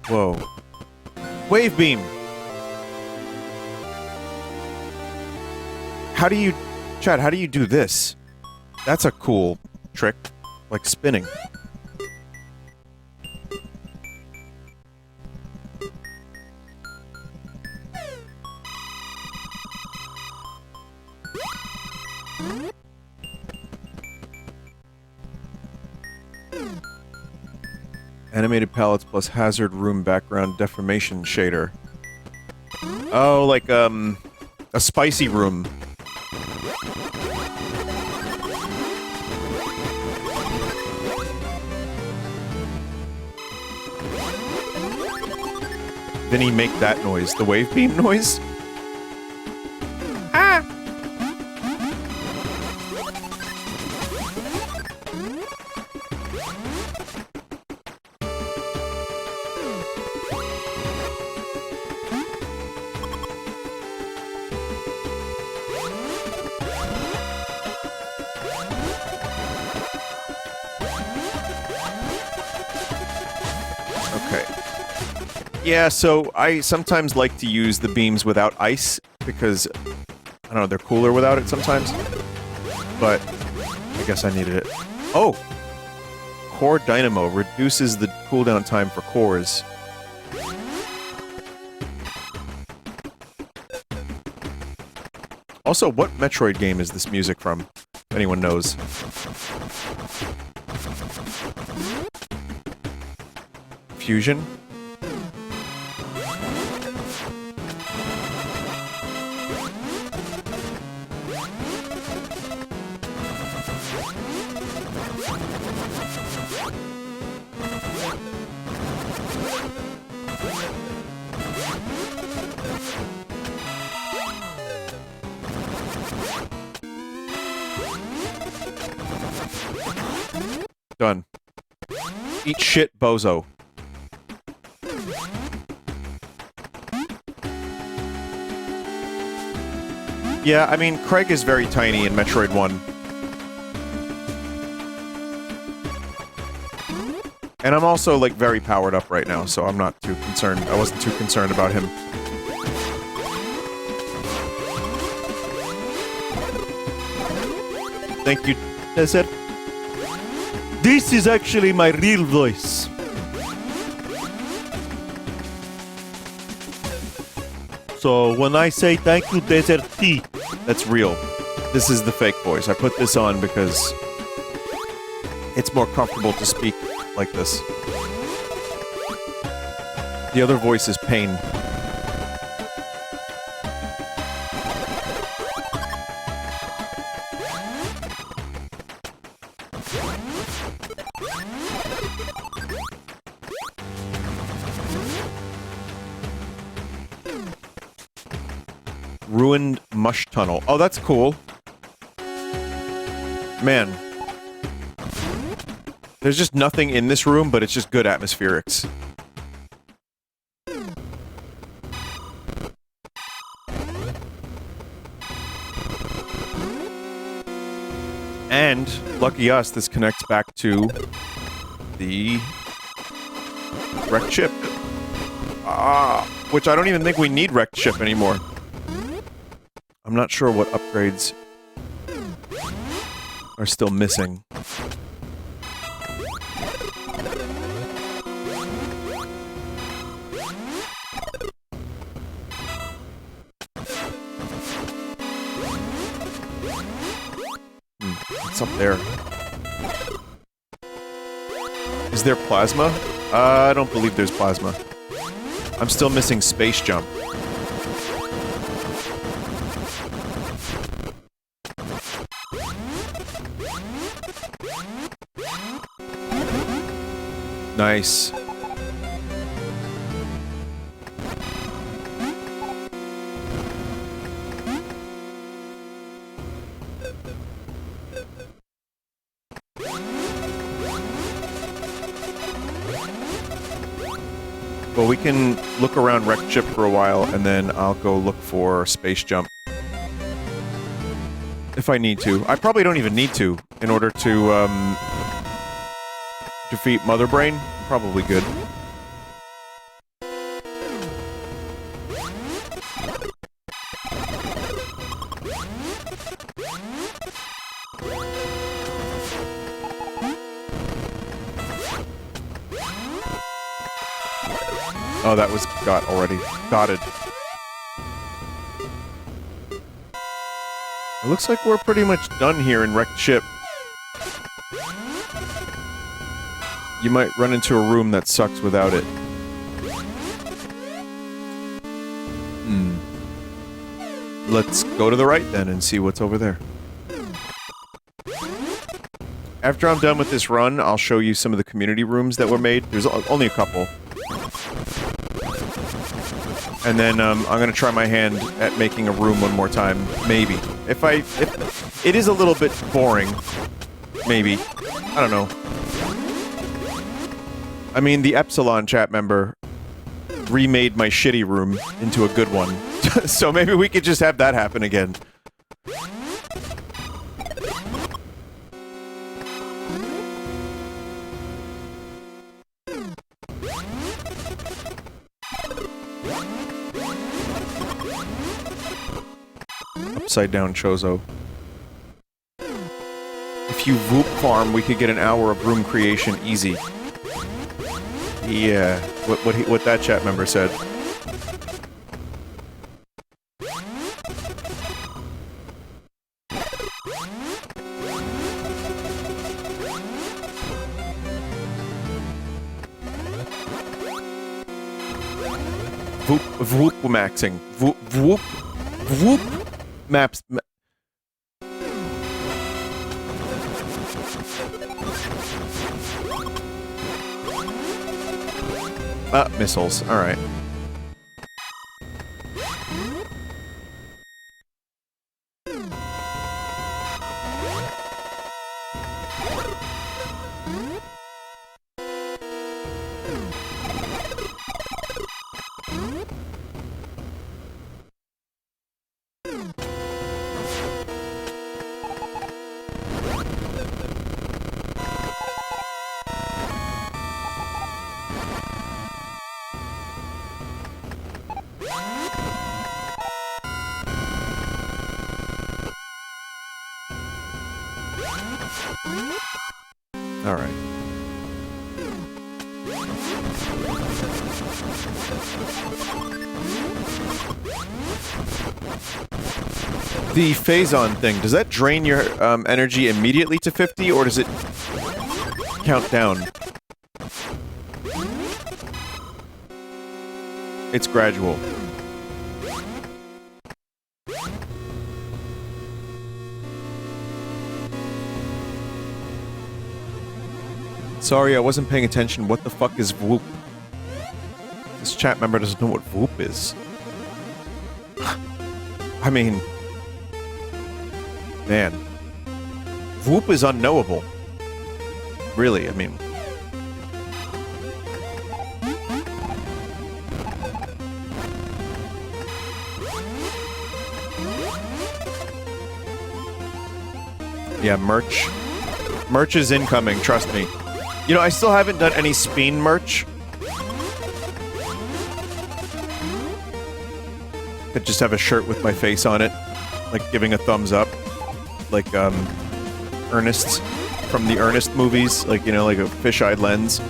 Whoa. Wave beam! How do you... Chad, how do you do this? That's a cool trick. Like spinning. Animated palettes plus hazard room background deformation shader. Oh, like, a spicy room. Vinny, make that noise. The wave beam noise? Ah! Yeah, so I sometimes like to use the beams without ice because, I don't know, they're cooler without it sometimes. But I guess I needed it. Oh! Core Dynamo reduces the cooldown time for cores. Also, what Metroid game is this music from? If anyone knows. Fusion? Done. Eat shit, bozo. Yeah, I mean, Craig is very tiny in Metroid 1. And I'm also, like, very powered up right now, so I'm not too concerned. I wasn't too concerned about him. Thank you, Desert. This is actually my real voice. So when I say thank you, Desert T, that's real. This is the fake voice. I put this on because it's more comfortable to speak like this. The other voice is pain. Ruined Mush Tunnel. Oh, that's cool. Man. There's just nothing in this room, but it's just good atmospherics. And, lucky us, this connects back to the wrecked ship. Which I don't even think we need wrecked ship anymore. I'm not sure what upgrades are still missing. What's up there? Is there plasma? I don't believe there's plasma. I'm still missing space jump. Nice. Well, we can look around wrecked ship for a while, and then I'll go look for space jump. If I need to. I probably don't even need to in order to, defeat Mother Brain. Probably good. Oh, that was got already. Dotted. It looks like we're pretty much done here in wrecked ship. You might run into a room that sucks without it. Let's go to the right then and see what's over there. After I'm done with this run, I'll show you some of the community rooms that were made. There's only a couple. And then I'm gonna try my hand at making a room one more time, maybe. If it is a little bit boring, maybe. I don't know. I mean, the Epsilon chat member remade my shitty room into a good one. So maybe we could just have that happen again. Upside down Chozo. If you Voop farm, we could get an hour of room creation easy. Yeah, what that chat member said. Voop maxing. Voop maps. Missiles. All right. All right. The phase-on thing, does that drain your energy immediately to 50, or does it count down? It's gradual. Sorry, I wasn't paying attention. What the fuck is Voop? This chat member doesn't know what Voop is. I mean... Man. Voop is unknowable. Really, I mean... Yeah, merch. Merch is incoming, trust me. You know, I still haven't done any Speen merch. Could just have a shirt with my face on it. Like, giving a thumbs up. Like, Ernest from the Ernest movies. Like, you know, like a fisheye lens.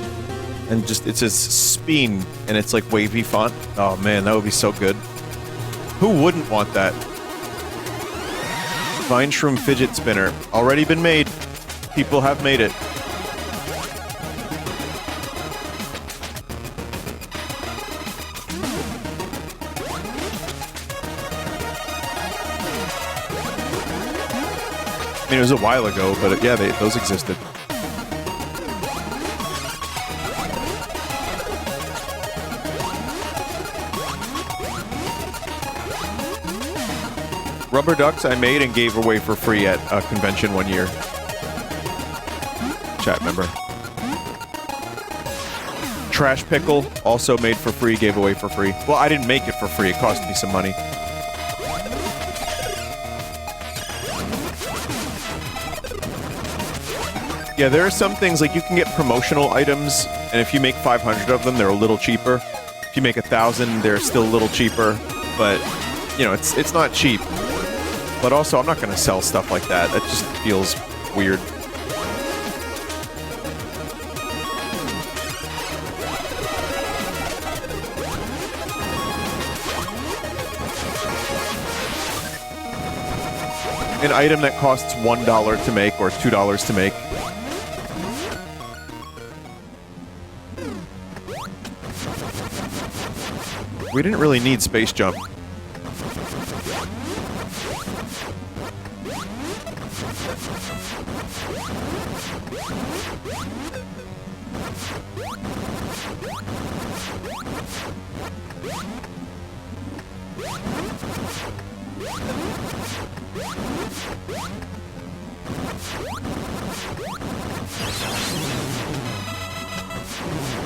And just, it says Speen, and it's like wavy font. Oh man, that would be so good. Who wouldn't want that? Vine Shroom Fidget Spinner. Already been made. People have made it. I mean, it was a while ago, but yeah, those existed. Rubber ducks I made and gave away for free at a convention one year. Chat member. Trash pickle, also made for free, gave away for free. Well, I didn't make it for free, it cost me some money. Yeah, there are some things, like you can get promotional items, and if you make 500 of them, they're a little cheaper. If you make 1,000, they're still a little cheaper, but, you know, it's not cheap. But also, I'm not gonna sell stuff like that. That just feels weird. An item that costs $1 to make, or $2 to make. We didn't really need Space Jump.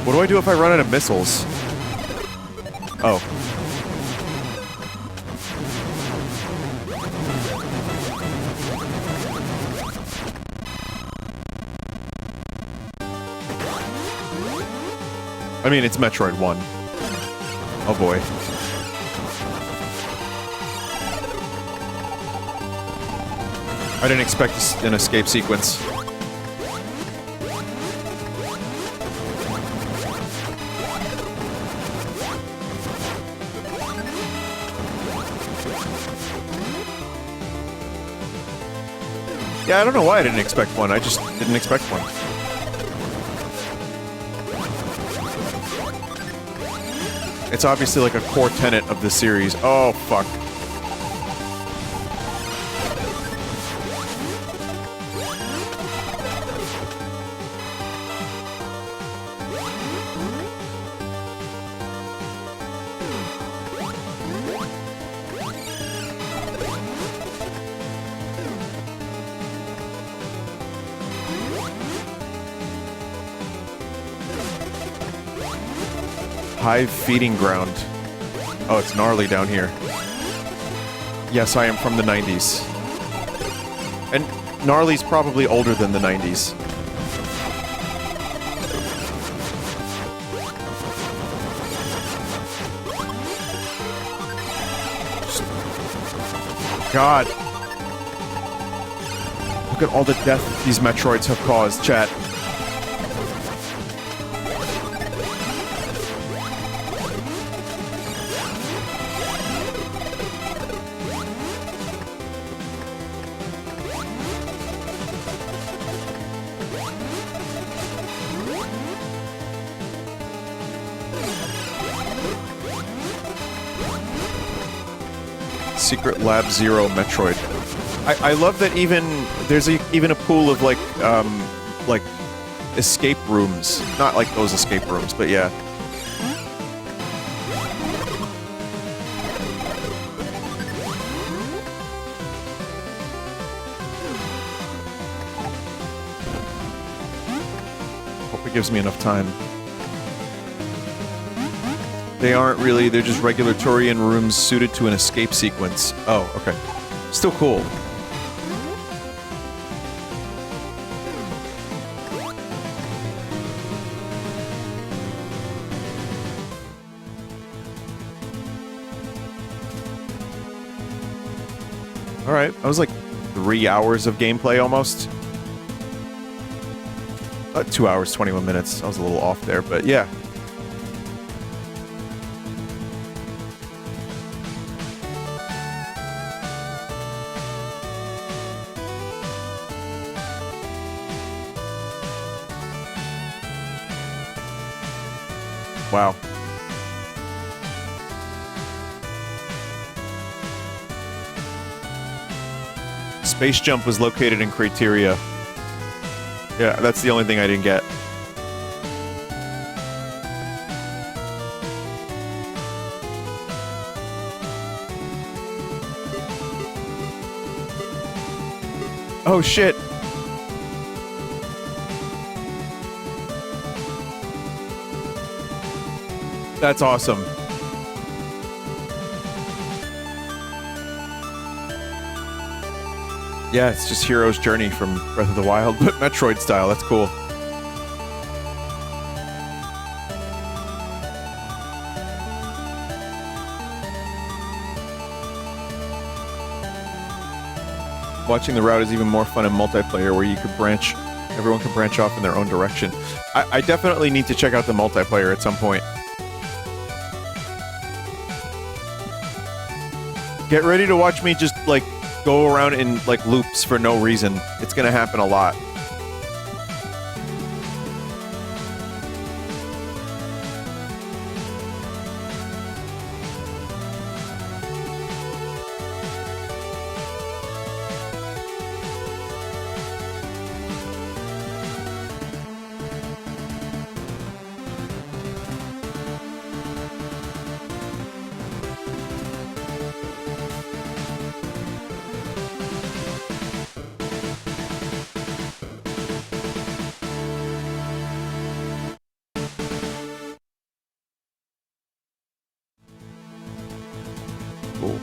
What do I do if I run out of missiles? Oh. I mean, it's Metroid 1. Oh boy. I didn't expect an escape sequence. Yeah, I don't know why I didn't expect one. I just didn't expect one. It's obviously like a core tenet of the series. Oh, fuck. Hive feeding ground. Oh, it's gnarly down here. Yes, I am from the 90s. And gnarly's probably older than the 90s. God. Look at all the death these Metroids have caused, chat. Secret Lab Zero Metroid. I love that there's even a pool of like escape rooms. Not like those escape rooms, but yeah. Hope it gives me enough time. They aren't really, they're just regular Turian rooms suited to an escape sequence. Oh, okay. Still cool. Alright, that was like 3 hours of gameplay almost. 2 hours, 21 minutes. I was a little off there, but yeah. Wow. Space Jump was located in Crateria. Yeah, that's the only thing I didn't get. Oh shit! That's awesome. Yeah, it's just Hero's Journey from Breath of the Wild, but Metroid style. That's cool. Watching the route is even more fun in multiplayer, where you could everyone can branch off in their own direction. I definitely need to check out the multiplayer at some point. Get ready to watch me just, like, go around in, like, loops for no reason. It's gonna happen a lot. Cool.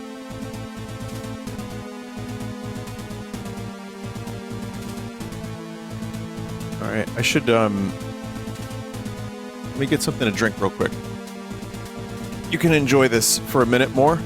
Alright, I should, let me get something to drink real quick. You can enjoy this for a minute more.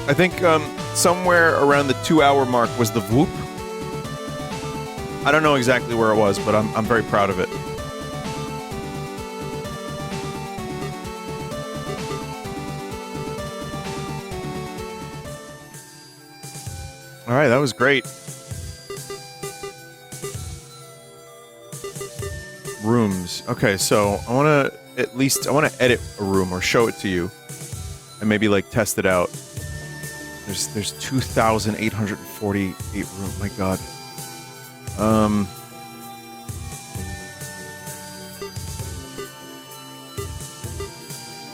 I think somewhere around the 2-hour mark was the whoop. I don't know exactly where it was, but I'm very proud of it. All right, that was great. Rooms. Okay, so I want to edit a room or show it to you, and maybe like test it out. There's 2,848 rooms. My God.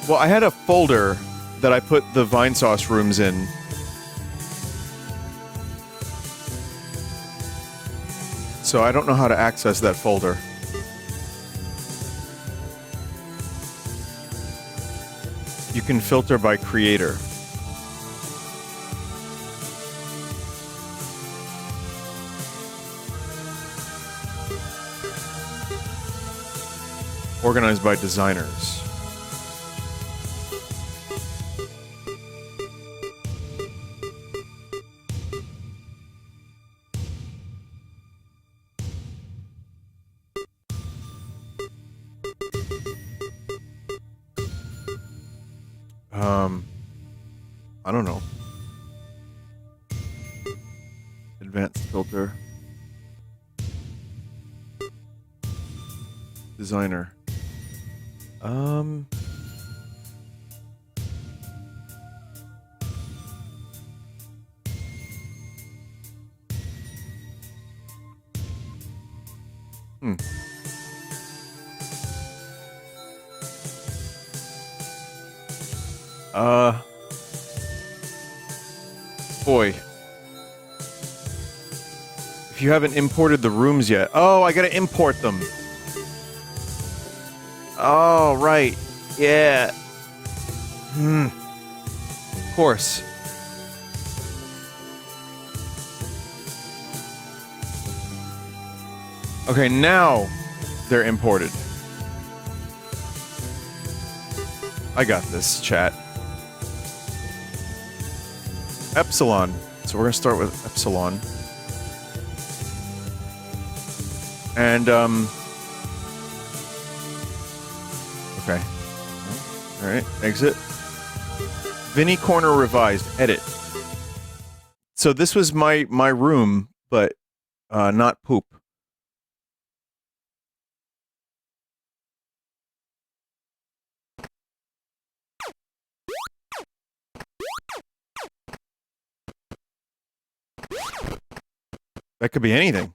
Well, I had a folder that I put the Vinesauce rooms in. So I don't know how to access that folder. You can filter by creator. Organized by designers. I don't know. Advanced filter. Designer. Boy. If you haven't imported the rooms yet. Oh, I gotta import them. Oh, right. Yeah. Of course. Okay, now they're imported. I got this, chat. Epsilon. So we're gonna start with Epsilon. And, okay. Alright, exit. Vinny Corner revised. Edit. So this was my room, but, not poop. That could be anything.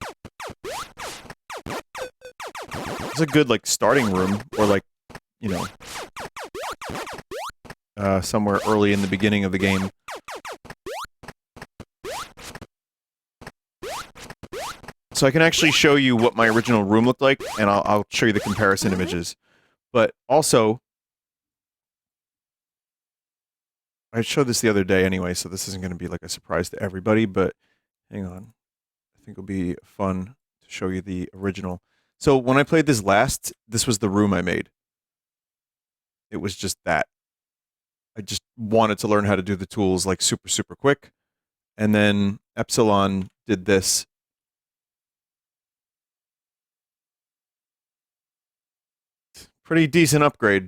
It's a good, like, starting room, or, like, you know, somewhere early in the beginning of the game. So I can actually show you what my original room looked like, and I'll show you the comparison images. But also, I showed this the other day anyway, so this isn't going to be like a surprise to everybody, but hang on. I think it'll be fun to show you the original. So when I played this last, this was the room I made. It was just that. I just wanted to learn how to do the tools like super, super quick. And then Epsilon did this. Pretty decent upgrade.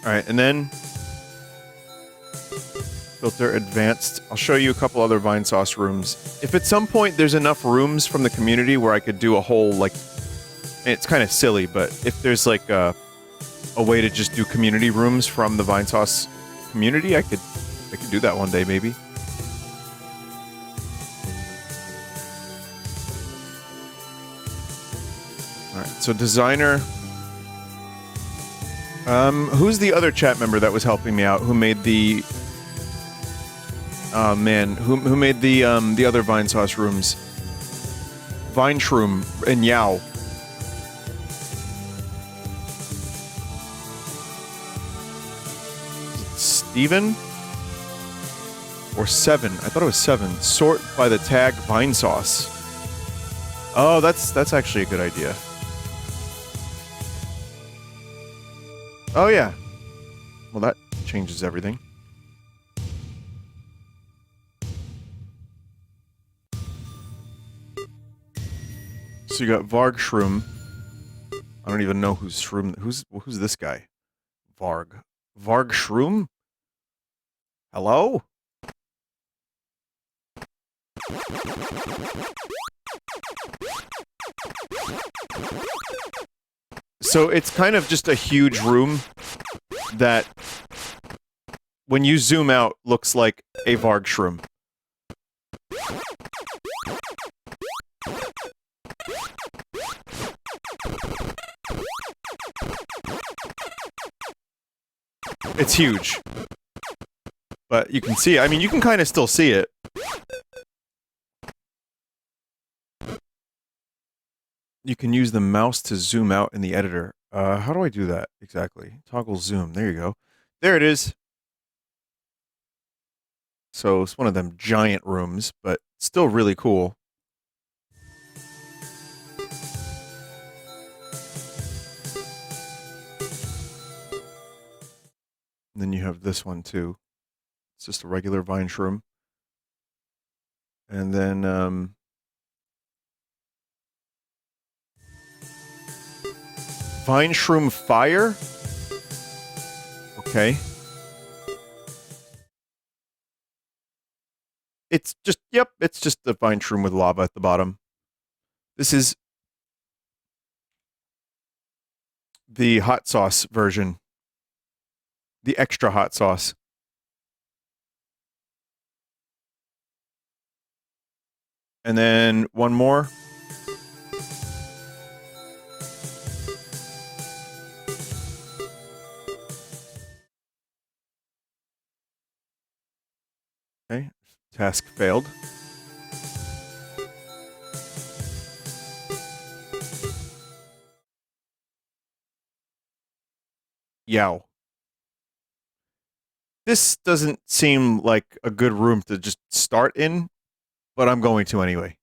Alright, and then filter advanced. I'll show you a couple other Vinesauce rooms. If at some point there's enough rooms from the community where I could do a whole, like, it's kind of silly, but if there's like a way to just do community rooms from the Vinesauce community, I could do that one day maybe. Alright, so designer. Who's the other chat member that was helping me out? Who made the? Oh man, who made the other Vinesauce rooms? Vineshroom and Yao. Steven? Or 7. I thought it was 7. Sort by the tag Vinesauce. Oh, that's actually a good idea. Oh, yeah. Well, that changes everything. So you got Varg Shroom. I don't even know who's Shroom. Who's this guy? Varg. Varg Shroom? Hello? So it's kind of just a huge room that, when you zoom out, looks like a Varg Shroom. It's huge. But you can see, I mean, you can kind of still see it. You can use the mouse to zoom out in the editor. How do I do that exactly? Toggle zoom. There you go. There it is. So it's one of them giant rooms, but still really cool. And then you have this one too. It's just a regular vine shroom. And then Vine Shroom Fire? Okay. It's just, yep, it's just the Vine Shroom with lava at the bottom. This is the hot sauce version. The extra hot sauce. And then one more. Okay, task failed. Yow. This doesn't seem like a good room to just start in, but I'm going to anyway.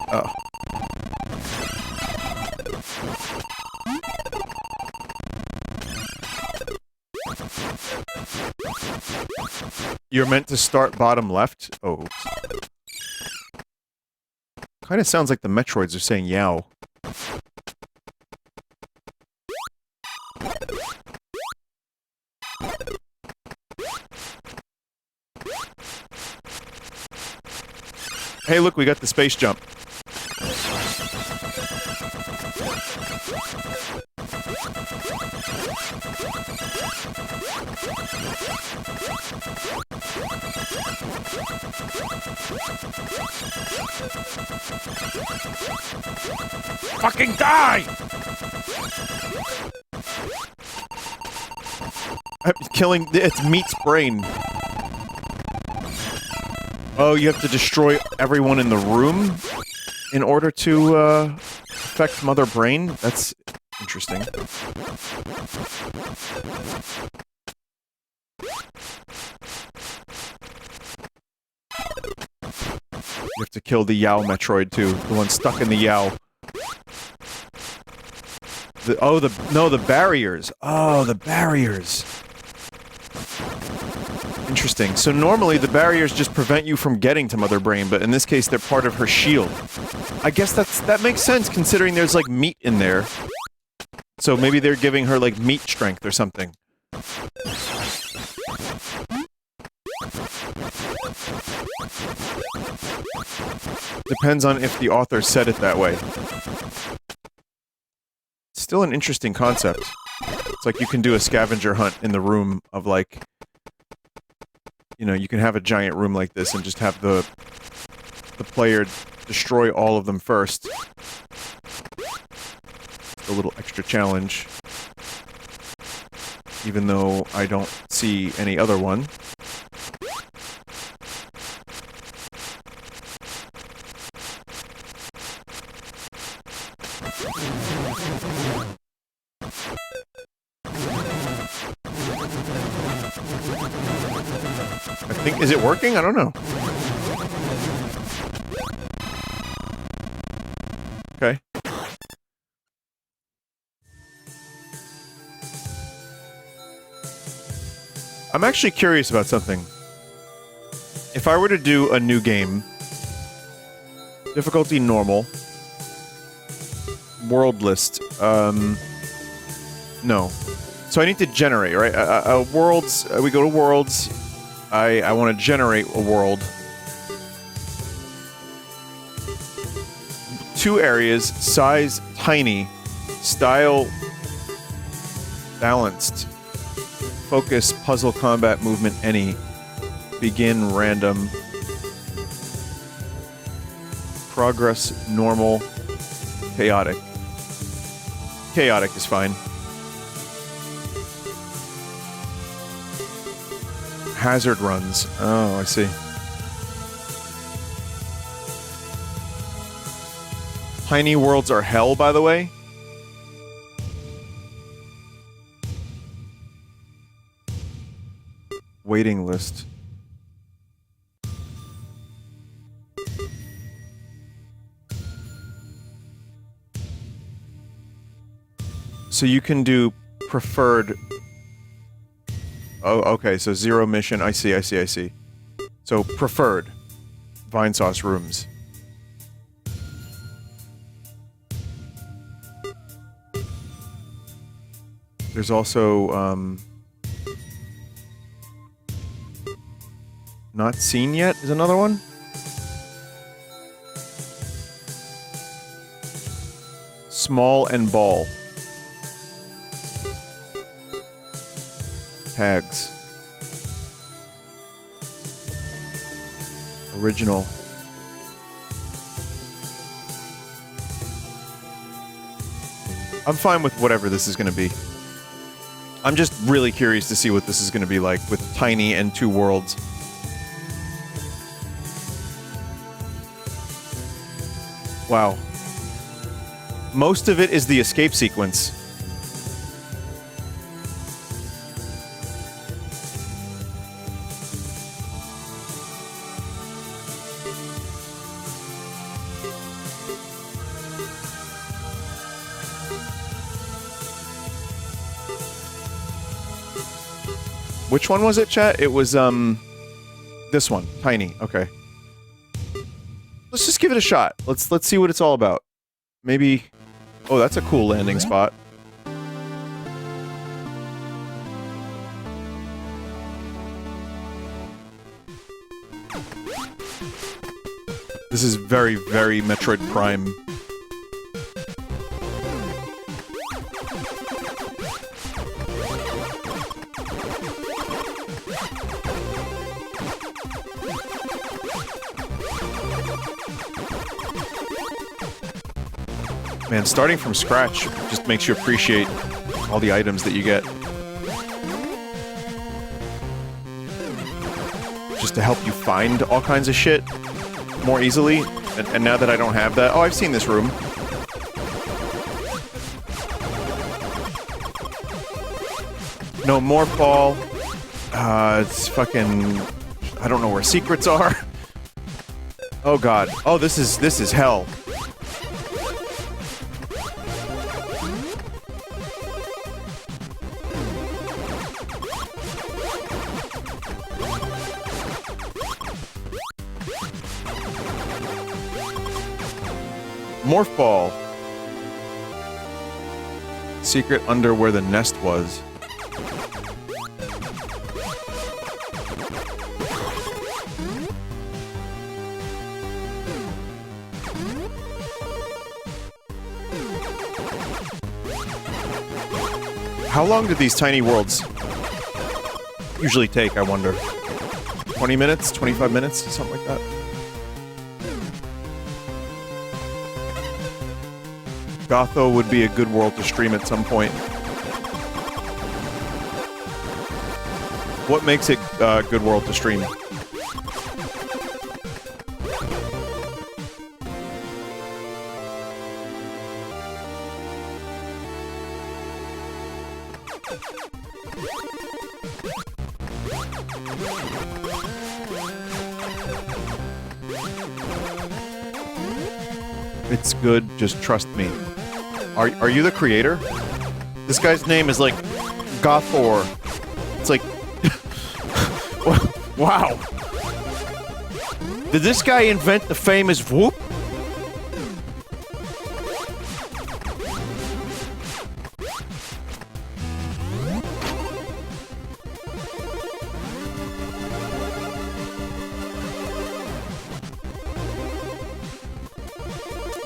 Oh. You're meant to start bottom left? Oh, oops. Kind of sounds like the Metroids are saying yow. Hey, look, we got the space jump. Fucking die! I'm killing... It's Meat's brain. Oh, you have to destroy everyone in the room in order to, affect Mother Brain? That's interesting. You have to kill the Yao Metroid, too. The one stuck in the Yao. The barriers. Oh, the barriers. Interesting. So normally the barriers just prevent you from getting to Mother Brain, but in this case they're part of her shield. I guess that makes sense considering there's like meat in there. So maybe they're giving her like meat strength or something. Depends on if the author said it that way. Still an interesting concept. It's like you can do a scavenger hunt in the room of like... You know, you can have a giant room like this and just have the player destroy all of them first. A little extra challenge. Even though I don't see any other one. I think, is it working? I don't know. Okay. I'm actually curious about something. If I were to do a new game, difficulty normal, world list, no. So I need to generate, right? Worlds, we go to worlds, I want to generate a world. 2 areas, size tiny, style balanced, focus, puzzle, combat, movement, any, begin, random, progress, normal, chaotic. Chaotic is fine. Hazard runs. Oh, I see. Tiny worlds are hell, by the way. Waiting list. So you can do preferred. Oh, okay, so 0 mission. I see. So preferred. Vinesauce rooms. There's also, not seen yet is another one. Small and ball. Tags. Original. I'm fine with whatever this is going to be. I'm just really curious to see what this is going to be like with tiny and 2 worlds. Wow. Most of it is the escape sequence. Which one was it, chat? It was, this one. Tiny. Okay. Let's just give it a shot. Let's see what it's all about. Maybe... Oh, that's a cool landing spot. This is very, very Metroid Prime. Man, starting from scratch just makes you appreciate all the items that you get. Just to help you find all kinds of shit more easily. And now that I don't have that... Oh, I've seen this room. No more fall. It's fucking... I don't know where secrets are. Oh god. Oh, this is hell. Morph ball. Secret under where the nest was. How long do these tiny worlds usually take, I wonder? 20 minutes? 25 minutes? Something like that? Gotho would be a good world to stream at some point. What makes it a good world to stream? It's good, just trust me. Are you the creator? This guy's name is like Gothor. It's like wow. Did this guy invent the famous whoop?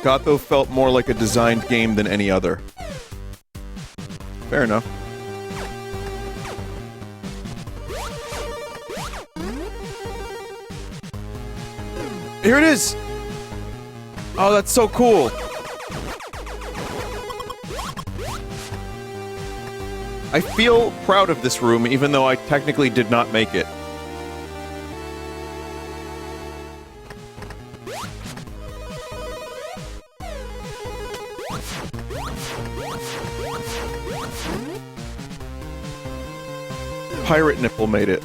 Gotho felt more like a designed game than any other. Fair enough. Here it is! Oh, that's so cool! I feel proud of this room, even though I technically did not make it. Pirate Nipple made it.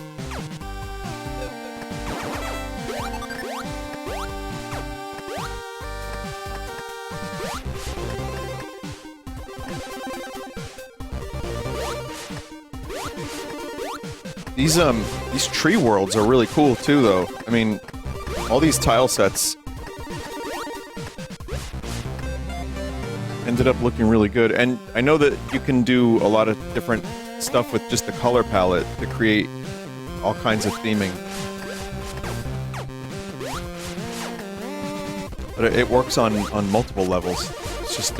These tree worlds are really cool too, though. I mean, all these tile sets ended up looking really good, and I know that you can do a lot of different stuff with just the color palette to create all kinds of theming. But it works on multiple levels. It's just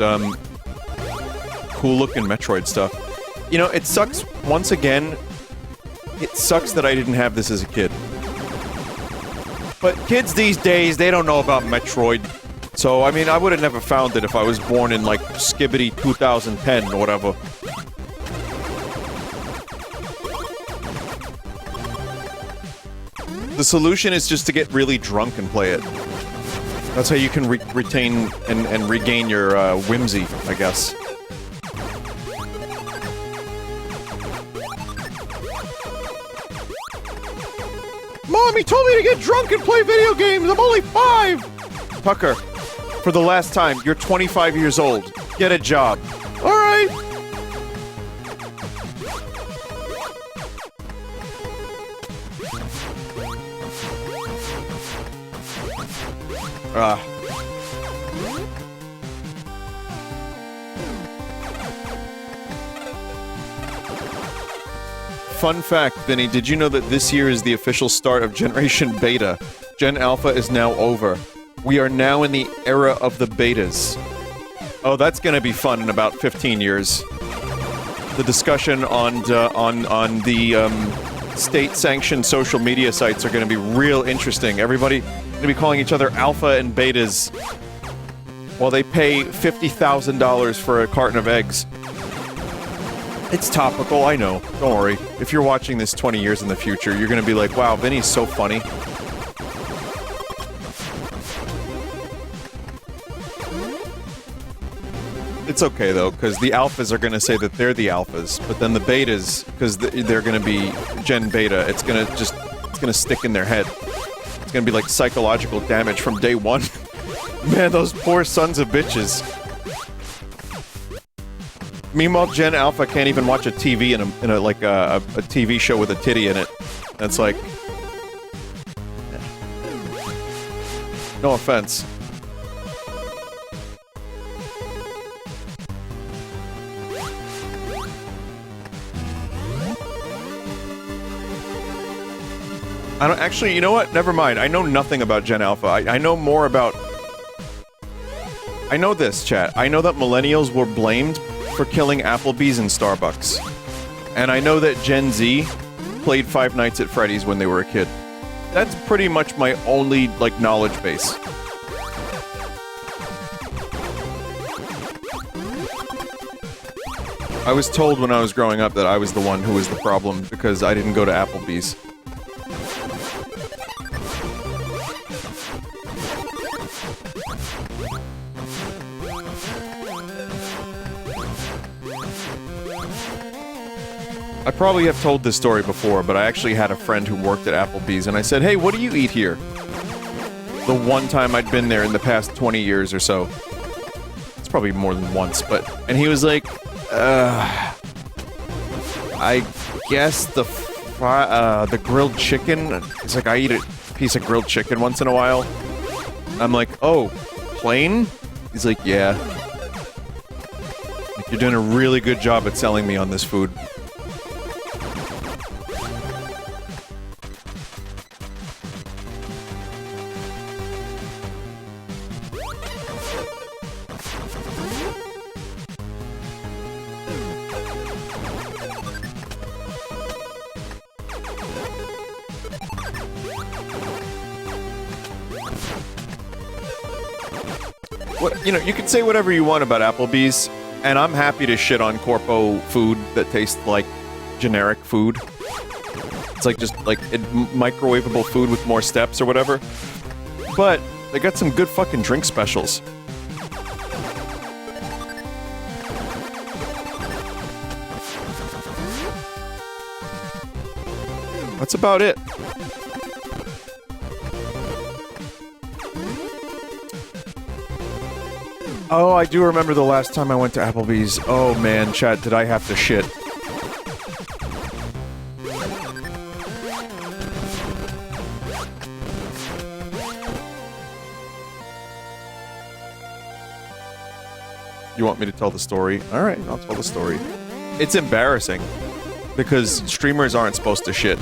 cool looking Metroid stuff. You know, it sucks once again. It sucks that I didn't have this as a kid. But kids these days, they don't know about Metroid. So, I mean, I would have never found it if I was born in, like, Skibbity 2010 or whatever. The solution is just to get really drunk and play it. That's how you can retain and regain your whimsy, I guess. Mommy told me to get drunk and play video games! I'm only 5! Tucker, for the last time, you're 25 years old. Get a job. Alright! Fun fact, Vinny, did you know that this year is the official start of Generation Beta? Gen Alpha is now over. We are now in the era of the betas. Oh, that's gonna be fun in about 15 years. The discussion on the state-sanctioned social media sites are gonna be real interesting. Everybody gonna be calling each other alpha and betas while they pay $50,000 for a carton of eggs. It's topical, I know. Don't worry. If you're watching this 20 years in the future, you're gonna be like, wow, Vinny's so funny. It's okay, though, because the alphas are gonna say that they're the alphas, but then the betas, because they're gonna be Gen Beta, it's gonna stick in their head. It's gonna be like psychological damage from day one. Man, those poor sons of bitches. Meanwhile, Gen Alpha can't even watch a TV in a TV show with a titty in it. That's like... No offense. I don't actually, you know what? Never mind. I know nothing about Gen Alpha. I know more about... I know this, chat. I know that millennials were blamed for killing Applebee's and Starbucks. And I know that Gen Z played Five Nights at Freddy's when they were a kid. That's pretty much my only, like, knowledge base. I was told when I was growing up that I was the one who was the problem because I didn't go to Applebee's. I probably have told this story before, but I actually had a friend who worked at Applebee's, and I said, hey, what do you eat here? The one time I'd been there in the past 20 years or so. It's probably more than once, but... And he was like, I guess the grilled chicken. It's like, I eat a piece of grilled chicken once in a while. I'm like, oh, plain? He's like, yeah. Like, you're doing a really good job at selling me on this food. You know, you can say whatever you want about Applebee's, and I'm happy to shit on corpo food that tastes like generic food. It's like just like microwavable food with more steps or whatever. But they got some good fucking drink specials. That's about it. Oh, I do remember the last time I went to Applebee's. Oh man, chat, did I have to shit. You want me to tell the story? Alright, I'll tell the story. It's embarrassing, because streamers aren't supposed to shit.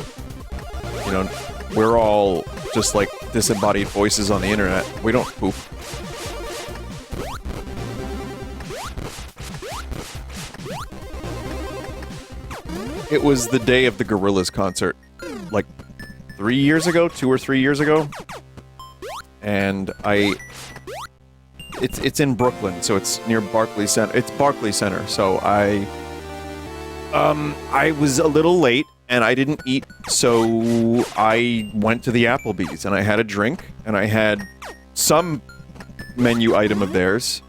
You know, we're all just like disembodied voices on the internet. We don't poop. It was the day of the Gorillaz concert, like 3 years ago, 2 or 3 years ago, and it's in Brooklyn, so it's near Barclays Center. It's Barclays Center, so I was a little late and I didn't eat, so I went to the Applebee's and I had a drink and I had some menu item of theirs.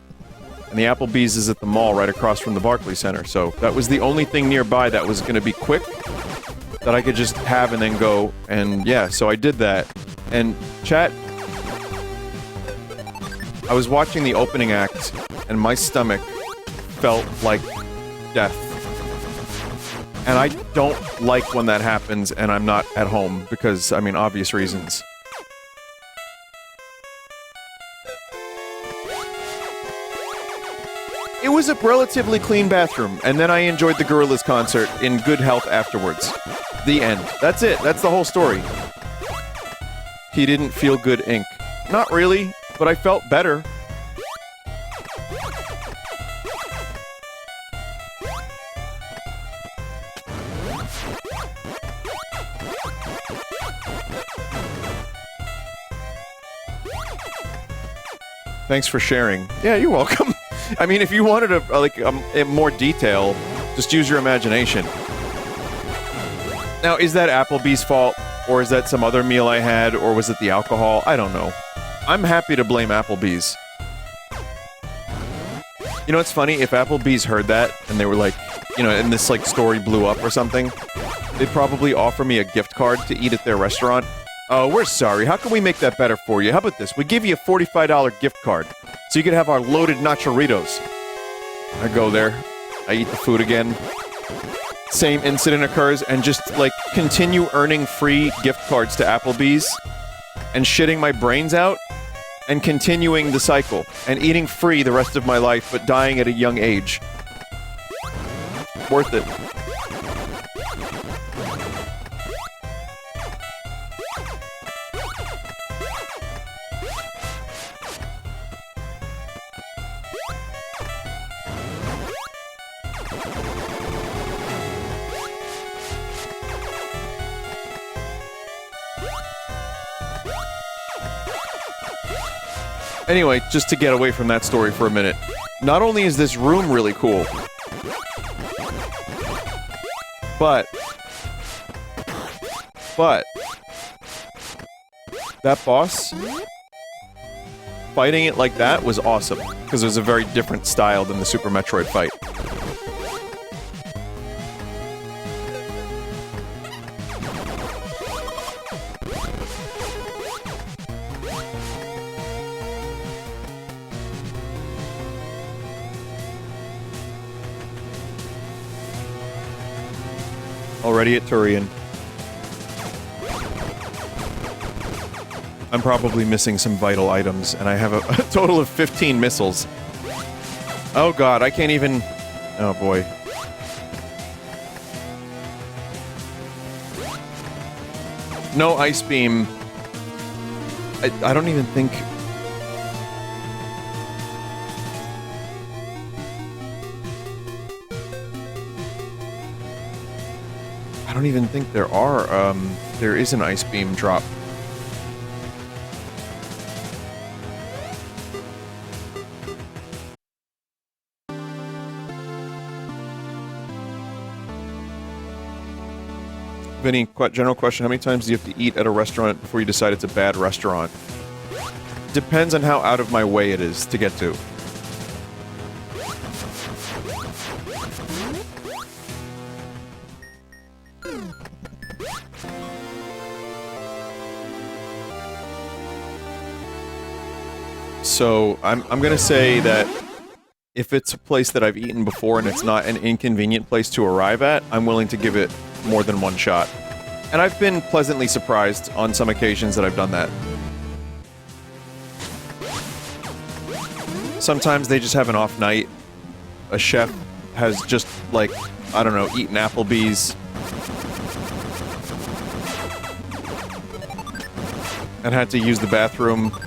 And the Applebee's is at the mall right across from the Barclays Center, so that was the only thing nearby that was going to be quick, that I could just have and then go, and yeah, so I did that. And chat, I was watching the opening act, and my stomach felt like death. And I don't like when that happens and I'm not at home, because, I mean, obvious reasons. It was a relatively clean bathroom, and then I enjoyed the Gorillaz concert in good health afterwards. The end. That's it. That's the whole story. He didn't feel good, Inc. Not really, but I felt better. Thanks for sharing. Yeah, you're welcome. I mean, if you wanted more detail, just use your imagination. Now, is that Applebee's fault? Or is that some other meal I had? Or was it the alcohol? I don't know. I'm happy to blame Applebee's. You know, it's funny, if Applebee's heard that, and they were like, you know, and this, like, story blew up or something, they'd probably offer me a gift card to eat at their restaurant. Oh, we're sorry. How can we make that better for you? How about this? We give you a $45 gift card, so you can have our loaded nachoritos. I go there. I eat the food again. Same incident occurs, and just, like, continue earning free gift cards to Applebee's, and shitting my brains out, and continuing the cycle, and eating free the rest of my life, but dying at a young age. Worth it. Anyway, just to get away from that story for a minute. Not only is this room really cool, but that boss, fighting it like that was awesome, because it was a very different style than the Super Metroid fight. Already at Turian. I'm probably missing some vital items, and I have a total of 15 missiles. Oh god, I can't even... Oh boy. No ice beam. I don't even think... I don't even think there are, there is an ice beam drop. Vinny, general question, how many times do you have to eat at a restaurant before you decide it's a bad restaurant? Depends on how out of my way it is to get to. So, I'm gonna say that if it's a place that I've eaten before and it's not an inconvenient place to arrive at, I'm willing to give it more than one shot. And I've been pleasantly surprised on some occasions that I've done that. Sometimes they just have an off night. A chef has just, like, I don't know, eaten Applebee's. And had to use the bathroom.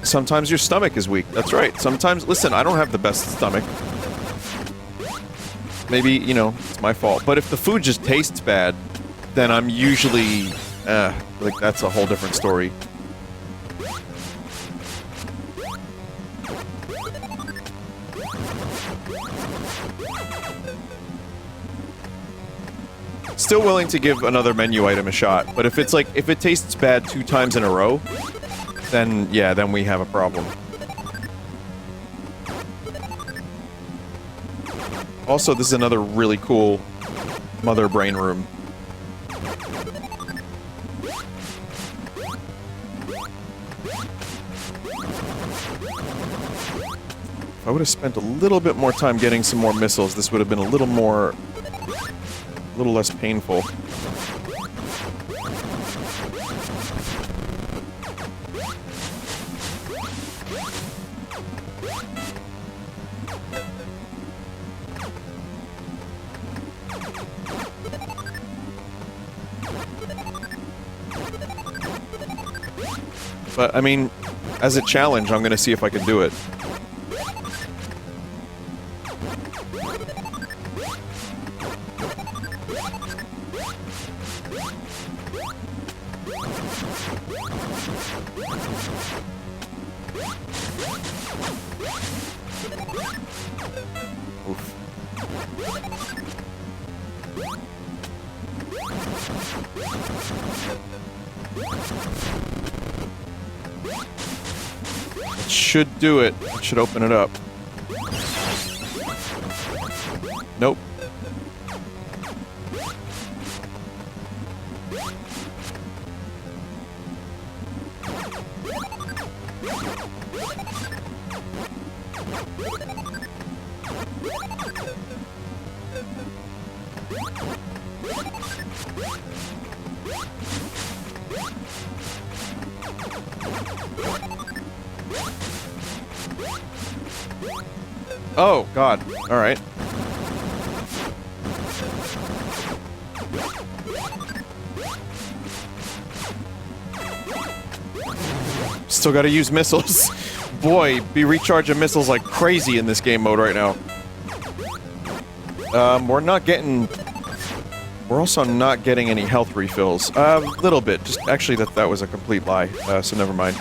Sometimes your stomach is weak. That's right. Sometimes, listen, I don't have the best stomach. Maybe, you know, it's my fault. But if the food just tastes bad, then I'm usually, like, that's a whole different story. Still willing to give another menu item a shot, but if it's like, if it tastes bad 2 times in a row, then, yeah, then we have a problem. Also, this is another really cool mother brain room. If I would have spent a little bit more time getting some more missiles, this would have been a little less painful. But, I mean, as a challenge, I'm gonna see if I can do it. Oof. Should do it. It should open it up. Nope. Oh, God. Alright. Still gotta use missiles. Boy, be recharging missiles like crazy in this game mode right now. We're not getting... We're also not getting any health refills. A little bit. Just, actually, that was a complete lie. So never mind.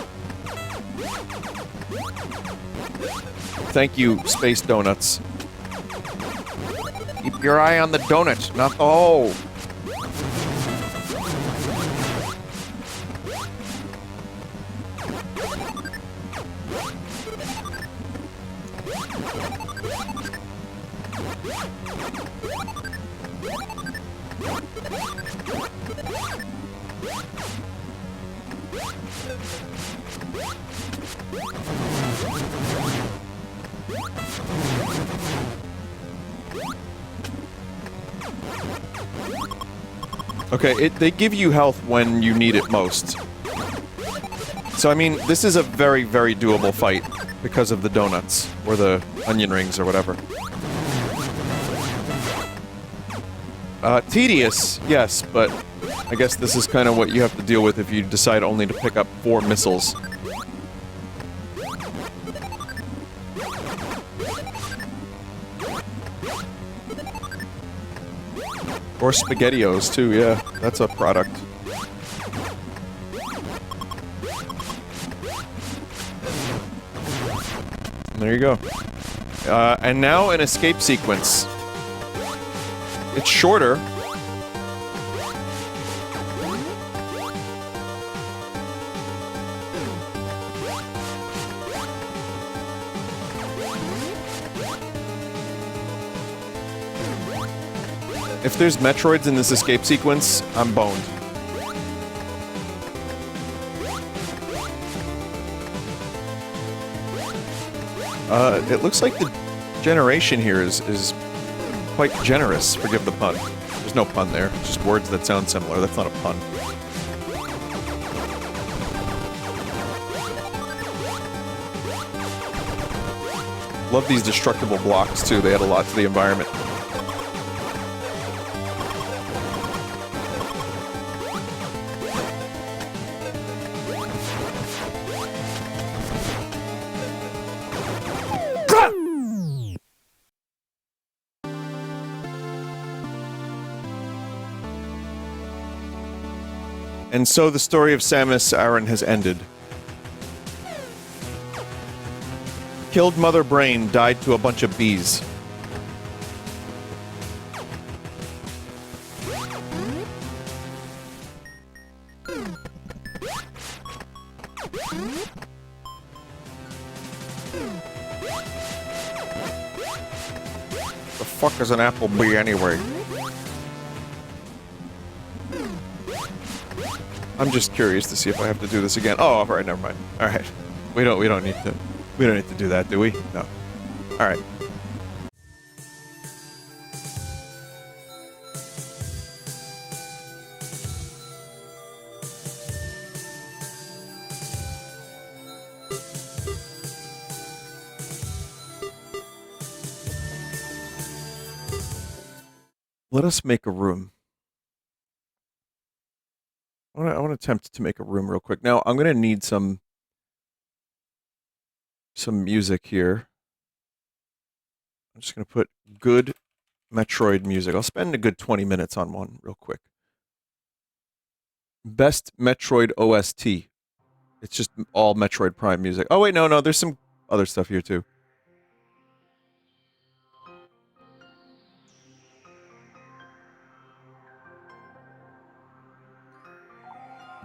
Thank you, Space Donuts. Keep your eye on the donut, not the hole. Okay, they give you health when you need it most. So, I mean, this is a very, very doable fight because of the donuts, or the onion rings, or whatever. Tedious, yes, but I guess this is kind of what you have to deal with if you decide only to pick up 4 missiles. Or SpaghettiOs, too, yeah. That's a product. There you go. And now an escape sequence. It's shorter. If there's Metroids in this escape sequence, I'm boned. It looks like the generation here is quite generous, forgive the pun. There's no pun there, just words that sound similar, that's not a pun. Love these destructible blocks, too, they add a lot to the environment. And so the story of Samus Aran has ended. Killed Mother Brain, died to a bunch of bees. The fuck is an apple bee anyway? I'm just curious to see if I have to do this again. Oh, alright, never mind. Alright. We don't need to do that, do we? No. Alright. Let us make a room. I want to attempt to make a room real quick. Now, I'm going to need some music here. I'm just going to put good Metroid music. I'll spend a good 20 minutes on one real quick. Best Metroid OST. It's just all Metroid Prime music. Oh, wait, no, there's some other stuff here, too.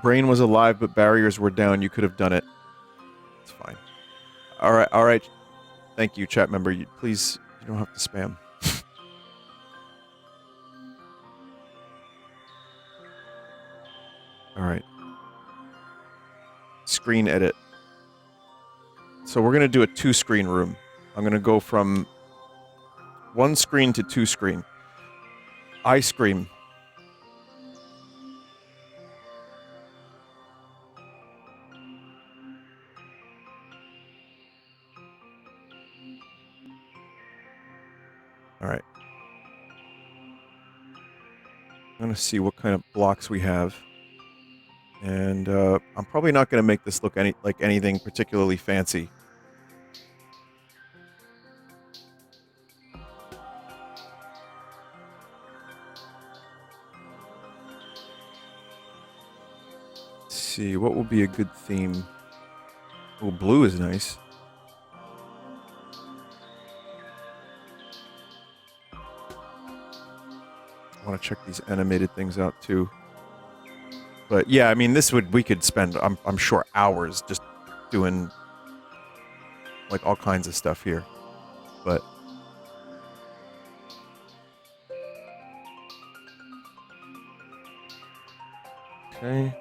Brain was alive, but barriers were down. You could have done it. It's fine. Alright. Thank you, chat member. Please, you don't have to spam. Alright. Screen edit. So we're gonna do a 2-screen room. I'm gonna go from 1 screen to 2 screen. Ice cream. Alright. I'm gonna see what kind of blocks we have. And, I'm probably not gonna make this look like anything particularly fancy. Let's see, what will be a good theme? Oh, blue is nice. I want to check these animated things out too. But yeah, I mean, we could spend, I'm sure, hours just doing like all kinds of stuff here. But okay,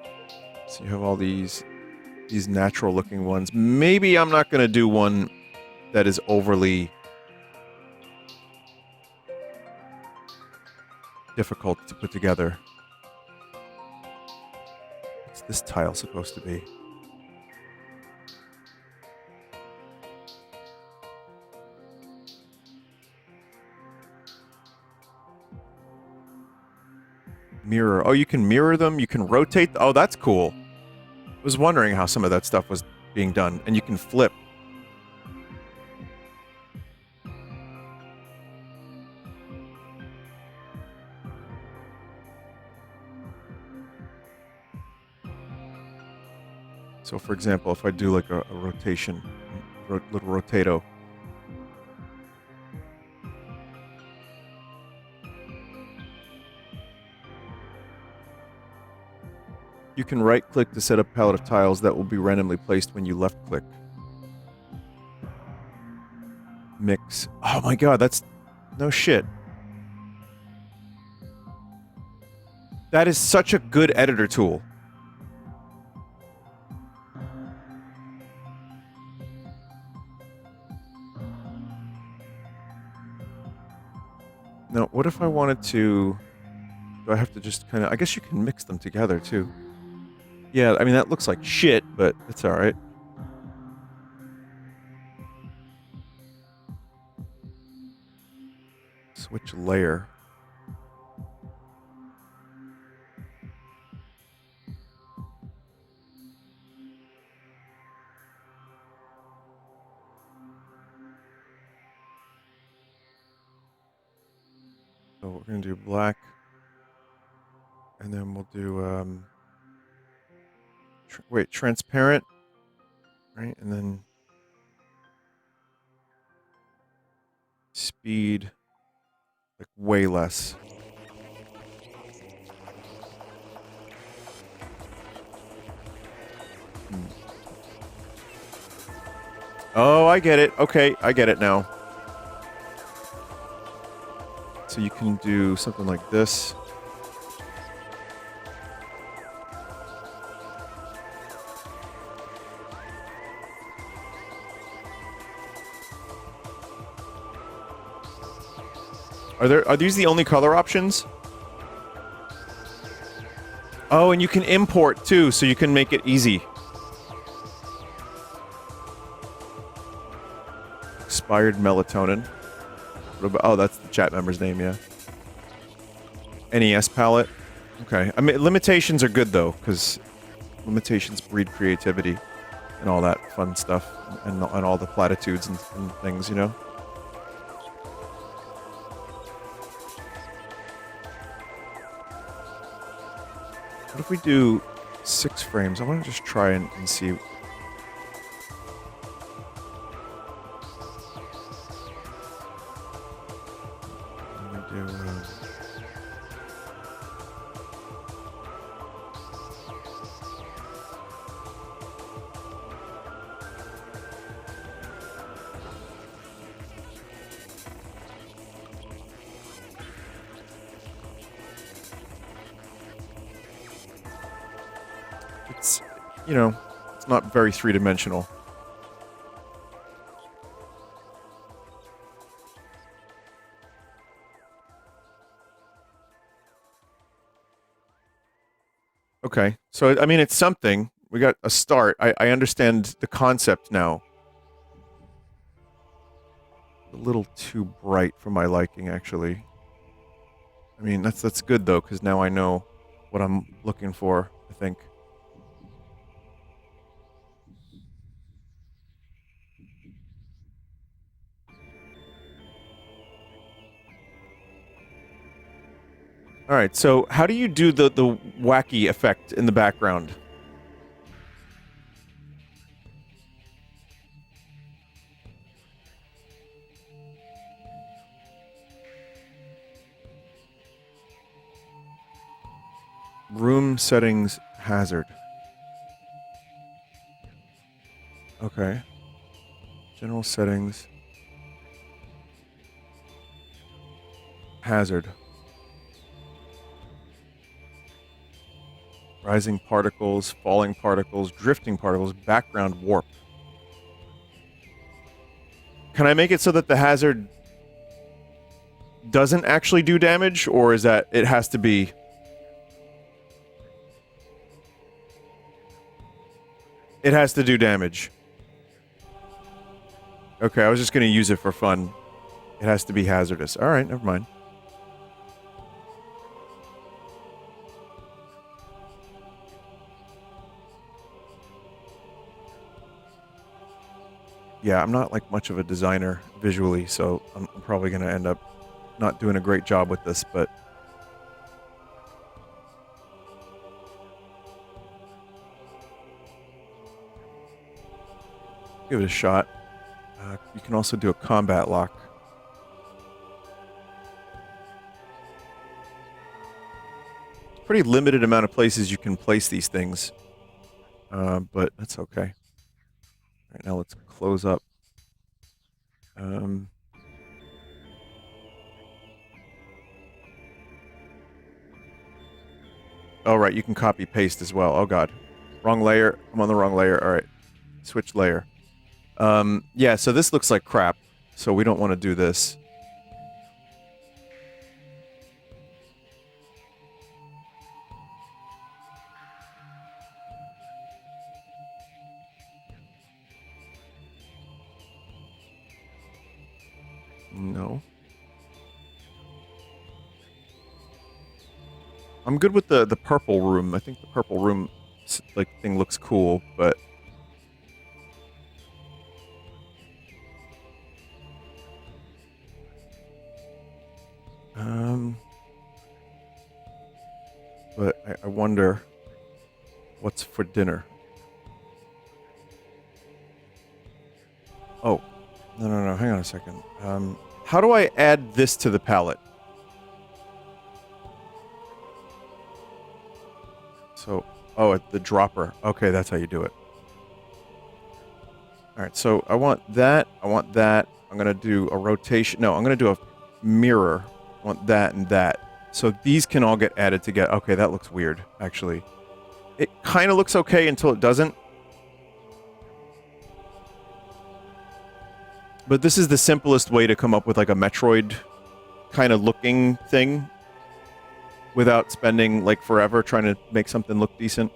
so you have all these natural looking ones. Maybe I'm not gonna do one that is overly difficult to put together. What's this tile supposed to be? Mirror. Oh, you can mirror them? You can rotate? Oh, that's cool. I was wondering how some of that stuff was being done. And you can flip. So, for example, if I do like a rotation, little rotato. You can right-click to set up a palette of tiles that will be randomly placed when you left-click. Mix. Oh my god, that's... no shit. That is such a good editor tool. Now, what if I wanted to... do I have to just kind of... I guess you can mix them together, too. Yeah, I mean, that looks like shit, but it's alright. Switch layer. So we're going to do black. And then we'll do, wait, transparent. Right, and then... speed. Like, way less. Oh, I get it. Okay, I get it now. So you can do something like this. Are these the only color options? Oh, and you can import too, so you can make it easy. Expired melatonin. Oh, that's the chat member's name, yeah. NES palette. Okay. I mean, limitations are good, though, because limitations breed creativity and all that fun stuff, and all the platitudes and things, you know? What if we do 6 frames? I want to just try and see. Let me do... it's, you know, it's not very three-dimensional. Okay, so, I mean, it's something. We got a start. I understand the concept now. A little too bright for my liking, actually. I mean, that's good, though, because now I know what I'm looking for, I think. All right, so how do you do the wacky effect in the background? Room settings hazard. Okay. General settings. Hazard. Rising particles, falling particles, drifting particles, background warp. Can I make it so that the hazard doesn't actually do damage, or is that it has to be... It has to do damage. Okay, I was just gonna use it for fun. It has to be hazardous. Alright, never mind. Yeah, I'm not like much of a designer visually, so I'm probably gonna end up not doing a great job with this, but... give it a shot. You can also do a combat lock. Pretty limited amount of places you can place these things, but that's okay. All right, now let's close up. Oh, right, you can copy paste as well. Oh, God. Wrong layer. I'm on the wrong layer. All right. Switch layer. Yeah, so this looks like crap, so we don't want to do this. No. I'm good with the purple room. I think the purple room like thing looks cool, but I wonder what's for dinner. Oh, no, hang on a second. How do I add this to the palette? So, oh, the dropper. Okay, that's how you do it. Alright, so I want that, I'm gonna do a rotation, no, I'm gonna do a mirror. I want that and that. So these can all get added together. Okay, that looks weird, actually. It kind of looks okay until it doesn't. But this is the simplest way to come up with like a Metroid kind of looking thing without spending like forever trying to make something look decent.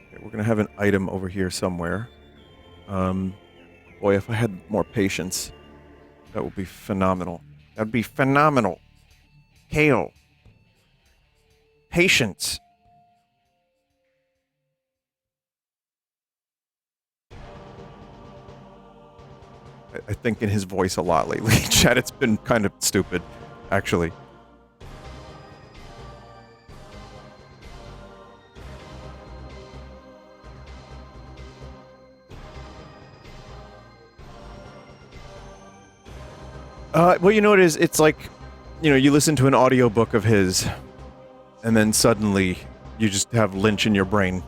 Okay, we're gonna have an item over here somewhere. Boy, if I had more patience, that would be phenomenal. That'd be phenomenal. Kale. Patience. I think in his voice a lot lately. Chad, it's been kind of stupid, actually. Well, you know what it is? It's like, you know, you listen to an audiobook of his, and then suddenly you just have Lynch in your brain.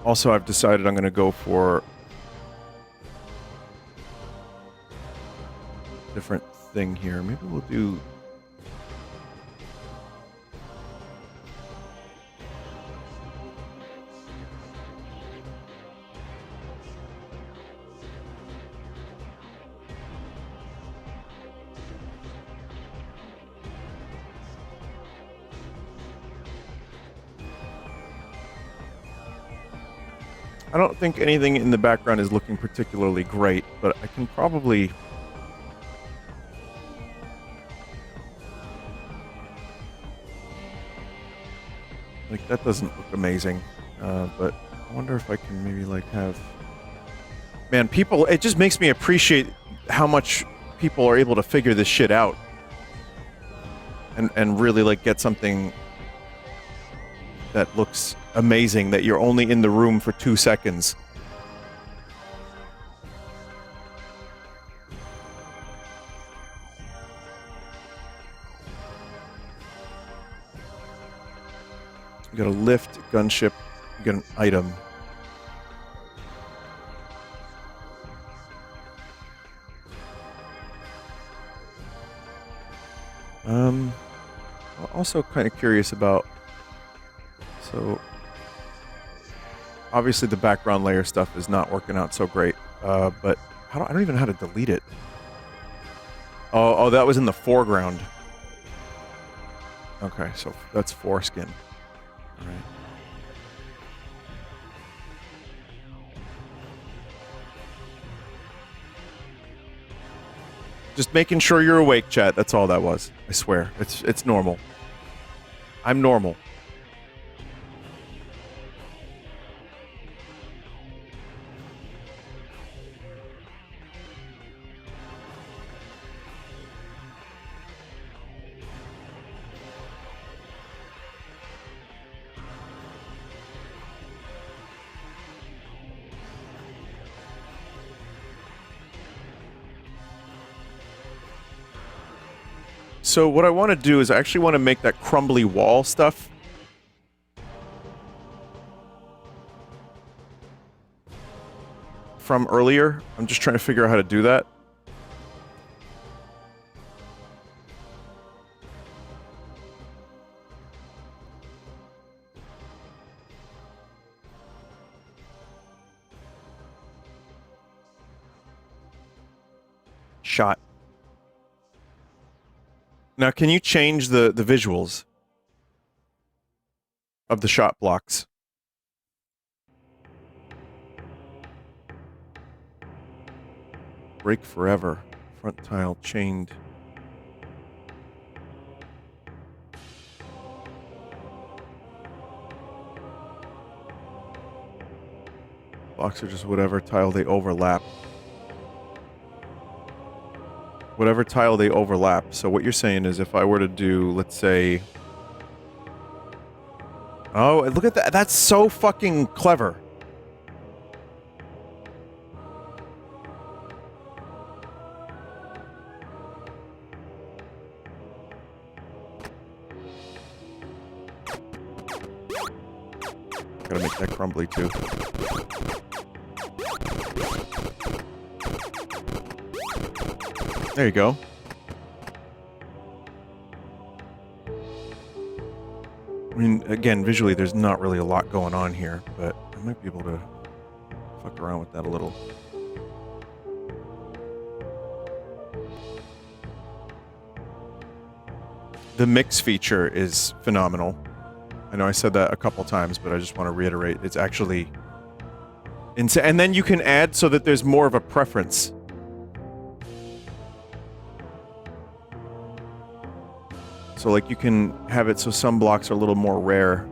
Also, I've decided I'm going to go for a different thing here. Maybe we'll do... I don't think anything in the background is looking particularly great, but I can probably... like, that doesn't look amazing, but I wonder if I can maybe, like, have... Man, people... It just makes me appreciate how much people are able to figure this shit out. And really, like, get something that looks amazing, that you're only in the room for 2 seconds. You got a lift, gunship, you get an item. I'm also kind of curious about... So, obviously the background layer stuff is not working out so great, but I don't even know how to delete it. Oh, that was in the foreground. Okay, so that's foreskin. All right. Just making sure you're awake, chat. That's all that was. I swear. It's normal. I'm normal. So what I want to do is I actually want to make that crumbly wall stuff. From earlier. I'm just trying to figure out how to do that. Shot. Now, can you change the visuals of the shot blocks? Break forever. Front tile chained. Blocks are just whatever tile they overlap. Whatever tile they overlap. So what you're saying is if I were to do, let's say... Oh, look at that. That's so fucking clever. Gotta make that crumbly too. There you go. I mean, again, visually, there's not really a lot going on here, but I might be able to fuck around with that a little. The mix feature is phenomenal. I know I said that a couple times, but I just want to reiterate, it's actually insane. And then you can add so that there's more of a preference. So, like, you can have it so some blocks are a little more rare.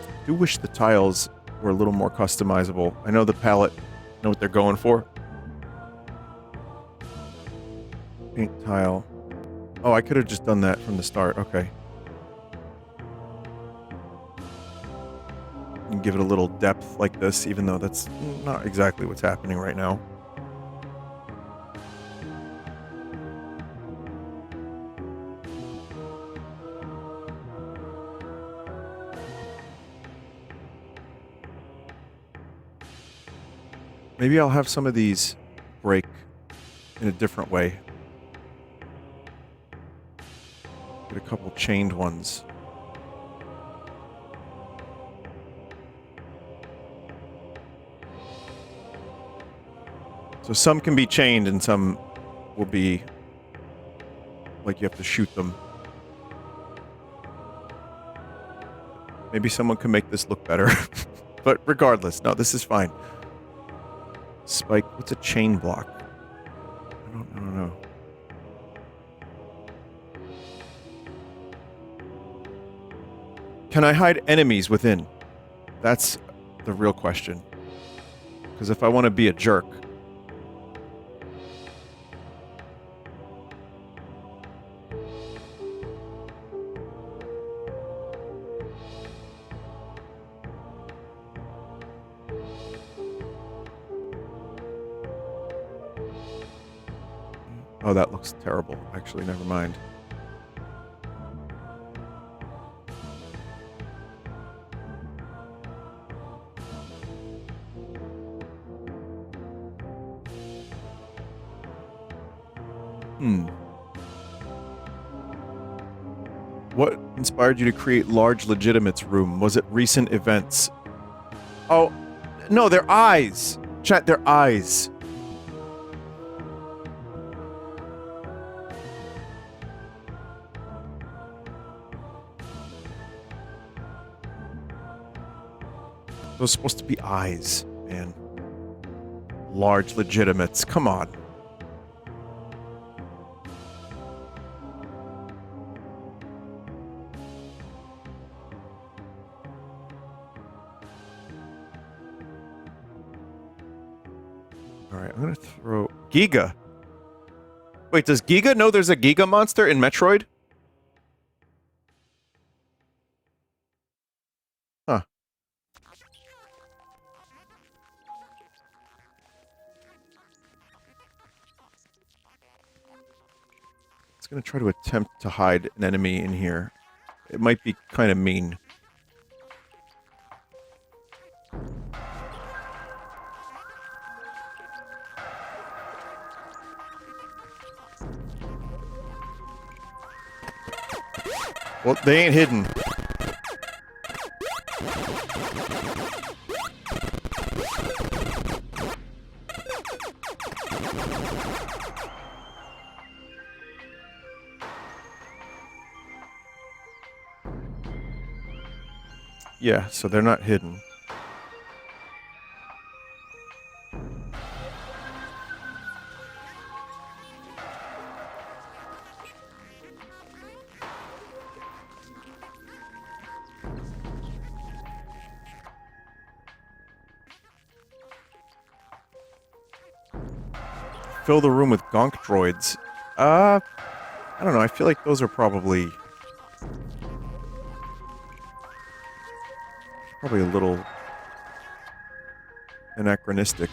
I do wish the tiles were a little more customizable. I know the palette know what they're going for. Paint tile. Oh, I could have just done that from the start. Okay. And give it a little depth like this, even though that's not exactly what's happening right now. Maybe I'll have some of these break in a different way. Get a couple chained ones. So some can be chained and some will be like you have to shoot them. Maybe someone can make this look better. But regardless, no, this is fine. Spike, what's a chain block? I don't know. Can I hide enemies within? That's the real question. Because if I want to be a jerk... Oh, that looks terrible. Actually, never mind. What inspired you to create Large Legitimates Room? Was it recent events? Oh, no, they're eyes. Chat, they're eyes. Those are supposed to be eyes, man. Large Legitimates, come on. Alright, I'm gonna throw... Giga! Wait, does Giga know there's a Giga monster in Metroid? Huh. It's gonna try to attempt to hide an enemy in here. It might be kind of mean. Well, they ain't hidden. Yeah, so they're not hidden. Fill the room with gonk droids. I don't know, I feel like those are probably a little anachronistic.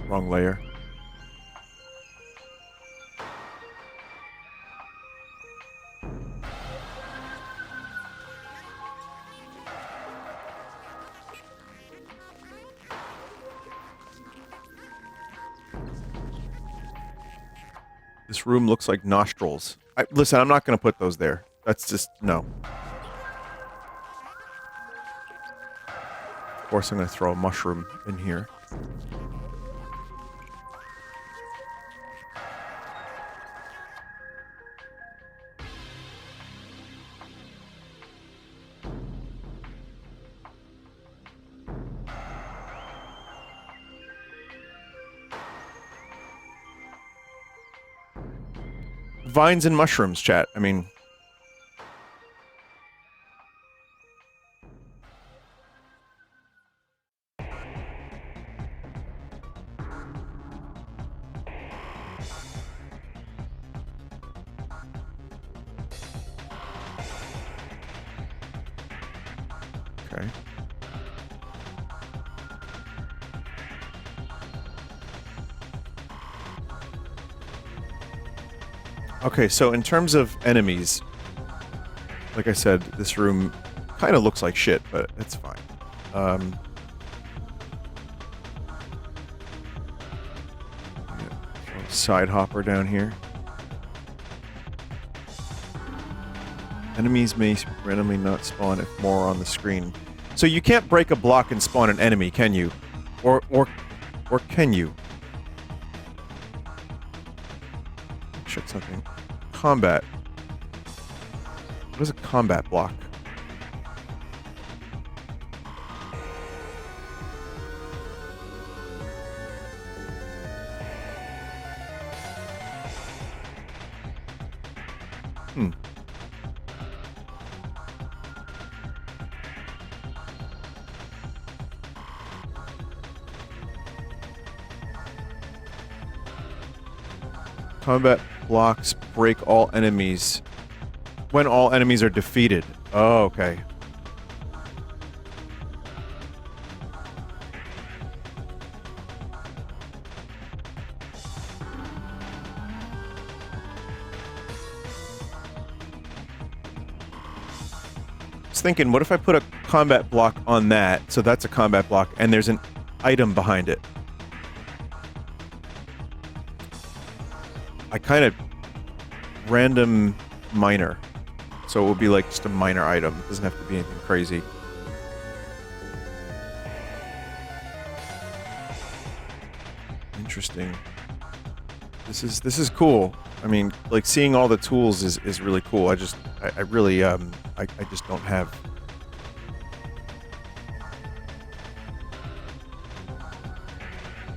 Wrong layer. This room looks like nostrils. Listen, I'm not going to put those there. That's just... no. Of course, I'm going to throw a mushroom in here. Vines and mushrooms, chat. I mean... okay. Okay, so in terms of enemies, like I said, this room kind of looks like shit, but it's fine. Side hopper down here. Enemies may randomly not spawn if more are on the screen. So you can't break a block and spawn an enemy, can you? Or can you? Check something. Combat. What is a combat block? Combat blocks break all enemies when all enemies are defeated. Oh, okay. thinking, what if I put a combat block on that, so that's a combat block, and there's an item behind it? I kind of random minor. So it would be like just a minor item. It doesn't have to be anything crazy. Interesting. This is cool. I mean, like seeing all the tools is really cool. I really I just don't have.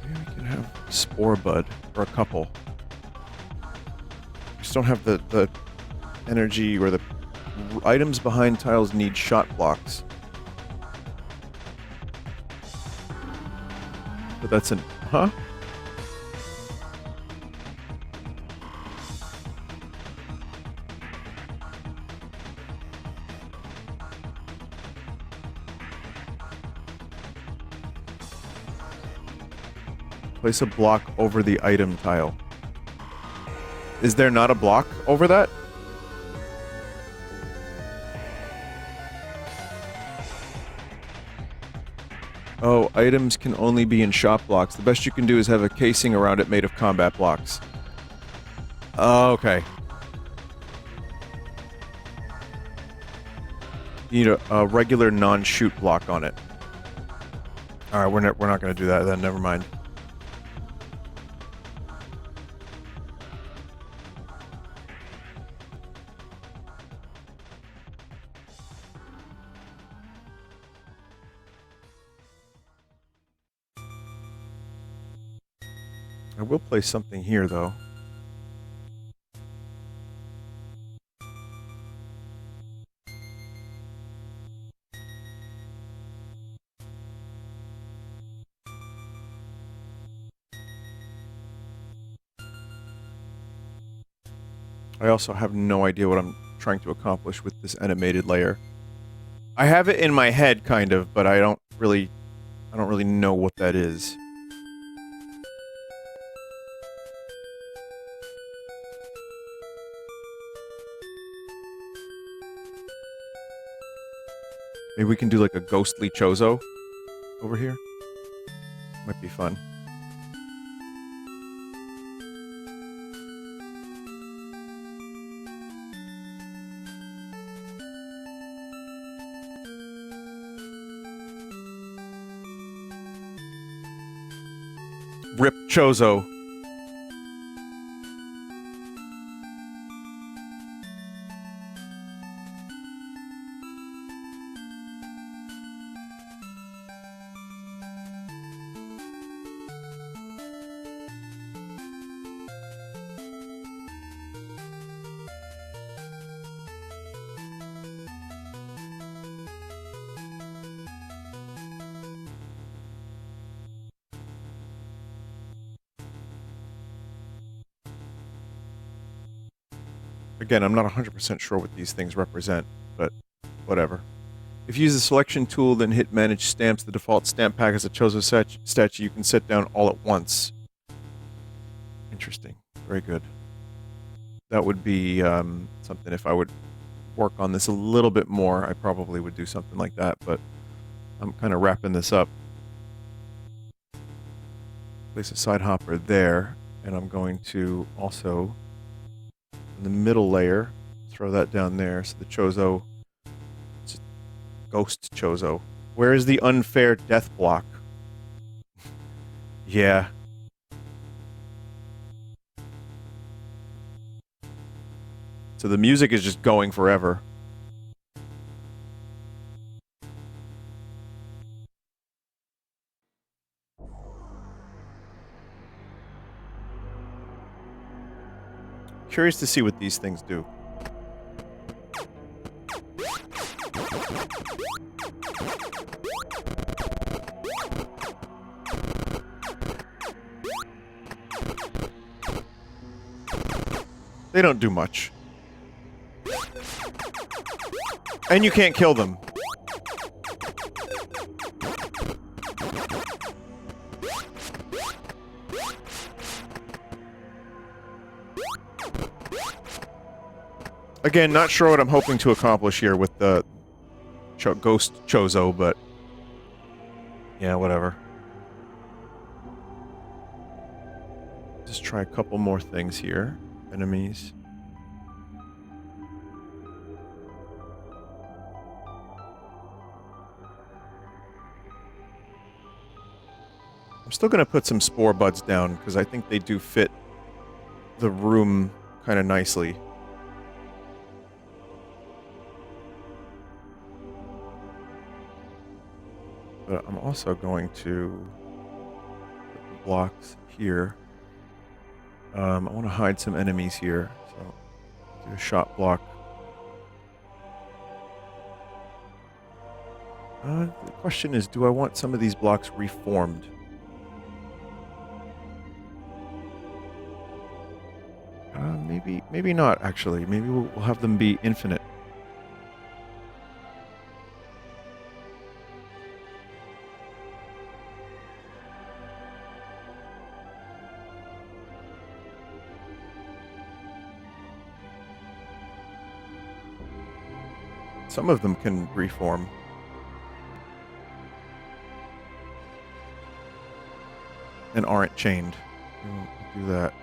Maybe we can have Spore Bud or a couple. Just don't have the energy or the items behind tiles need shot blocks. But that's an huh? Place a block over the item tile. Is there not a block over that? Oh, items can only be in shop blocks. The best you can do is have a casing around it made of combat blocks. Oh, okay. You need a regular non-shoot block on it. Alright, we're not gonna do that then, never mind. I will place something here, though. I also have no idea what I'm trying to accomplish with this animated layer. I have it in my head, kind of, but I don't really know what that is. Maybe we can do like a ghostly Chozo over here. Might be fun. Rip Chozo. Again, I'm not 100% sure what these things represent, but whatever. If you use the selection tool, then hit Manage Stamps, the default stamp pack as a Chozo statue you can set down all at once. Interesting. Very good. That would be something if I would work on this a little bit more, I probably would do something like that, but I'm kind of wrapping this up. Place a side hopper there, and I'm going to also... in the middle layer, throw that down there, so the Chozo, it's a ghost Chozo. Where is the unfair death block? Yeah. So the music is just going forever. Curious to see what these things do. They don't do much. And you can't kill them. Again, not sure what I'm hoping to accomplish here with the Ghost Chozo, but yeah, whatever. Just try a couple more things here. Enemies. I'm still going to put some spore buds down because I think they do fit the room kind of nicely. But I'm also going to put the blocks here. I want to hide some enemies here, so do a shot block. The question is, do I want some of these blocks reformed? Maybe not, actually. Maybe we'll have them be infinite. Some of them can reform. And aren't chained. We'll do that.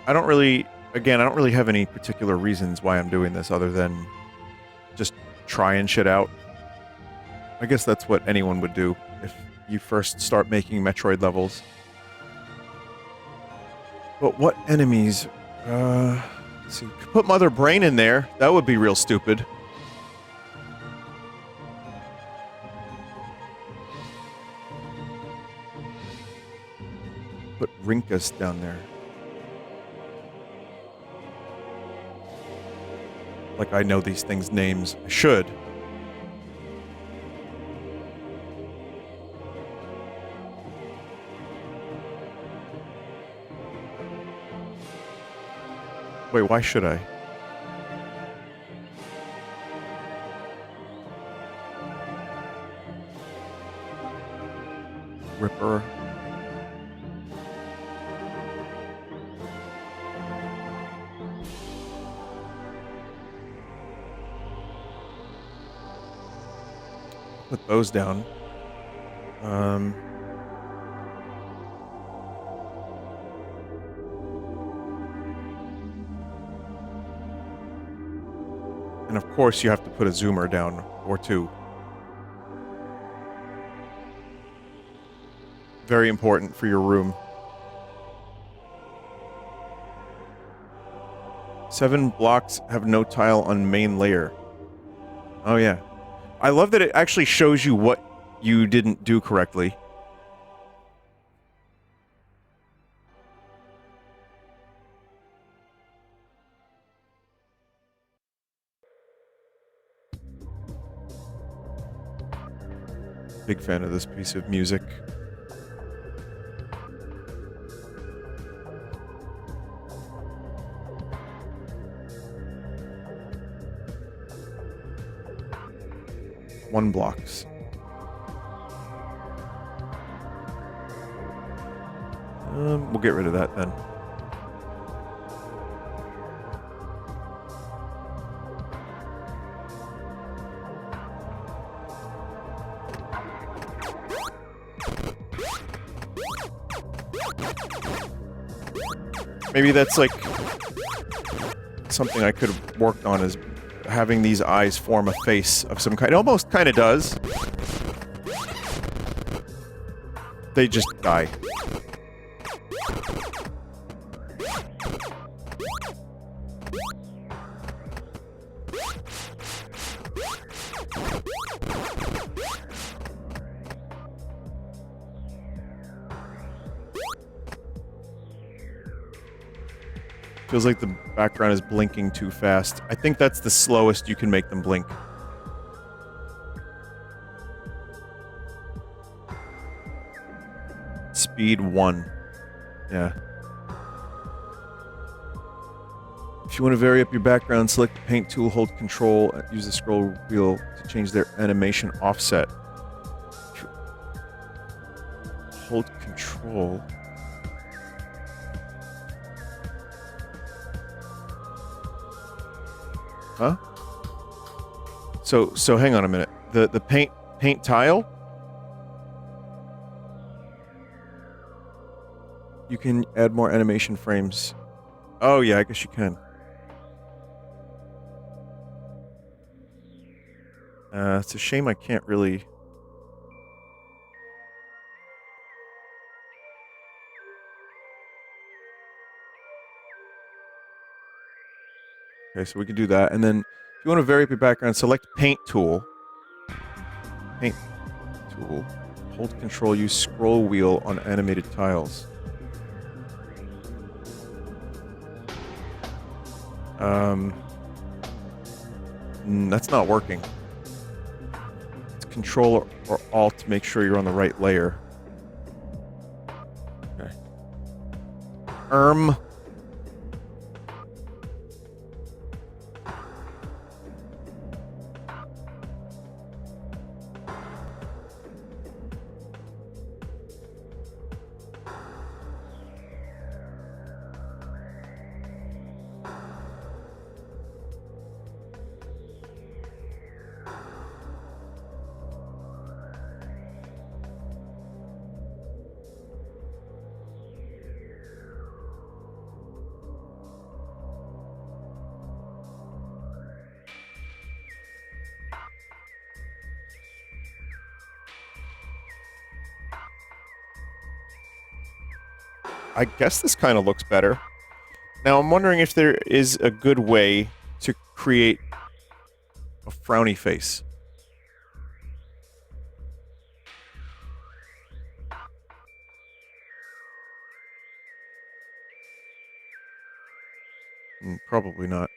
I don't really, again, I don't really have any particular reasons why I'm doing this other than just trying shit out. I guess that's what anyone would do if you first start making Metroid levels. But what enemies? Let's see. Put Mother Brain in there. That would be real stupid. Put Rinkus down there. Like I know these things' names. I should. Wait, why should I? Ripper. Put those down. And of course you have to put a zoomer down, or two. Very important for your room. 7 blocks have no tile on main layer. Oh yeah. I love that it actually shows you what you didn't do correctly. Big fan of this piece of music. One blocks. We'll get rid of that then. Maybe that's like something I could have worked on, is having these eyes form a face of some kind. It almost kind of does. They just die. Feels like the background is blinking too fast. I think that's the slowest you can make them blink. Speed 1. Yeah. If you want to vary up your background, select the paint tool, hold control, use the scroll wheel to change their animation offset. hold control. Huh? So hang on a minute. The paint tile? You can add more animation frames. Oh yeah, I guess you can. It's a shame I can't really... Okay, so we can do that. And then, if you want to vary your background, select Paint Tool. Paint Tool. Hold Control, use scroll wheel on animated tiles. That's not working. It's Control or Alt to make sure you're on the right layer. Okay. I guess this kind of looks better. Now, I'm wondering if there is a good way to create a frowny face. Probably not.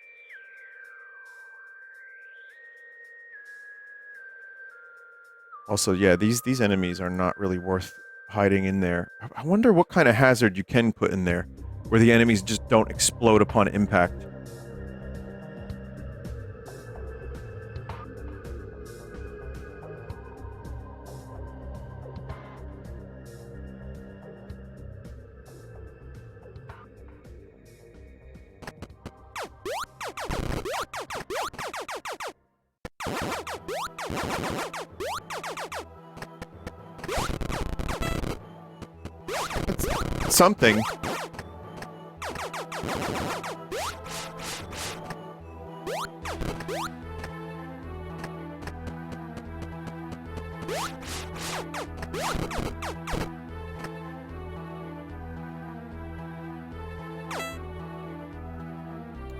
Also, yeah, these enemies are not really worth hiding in there. I wonder what kind of hazard you can put in there, where the enemies just don't explode upon impact. That's something.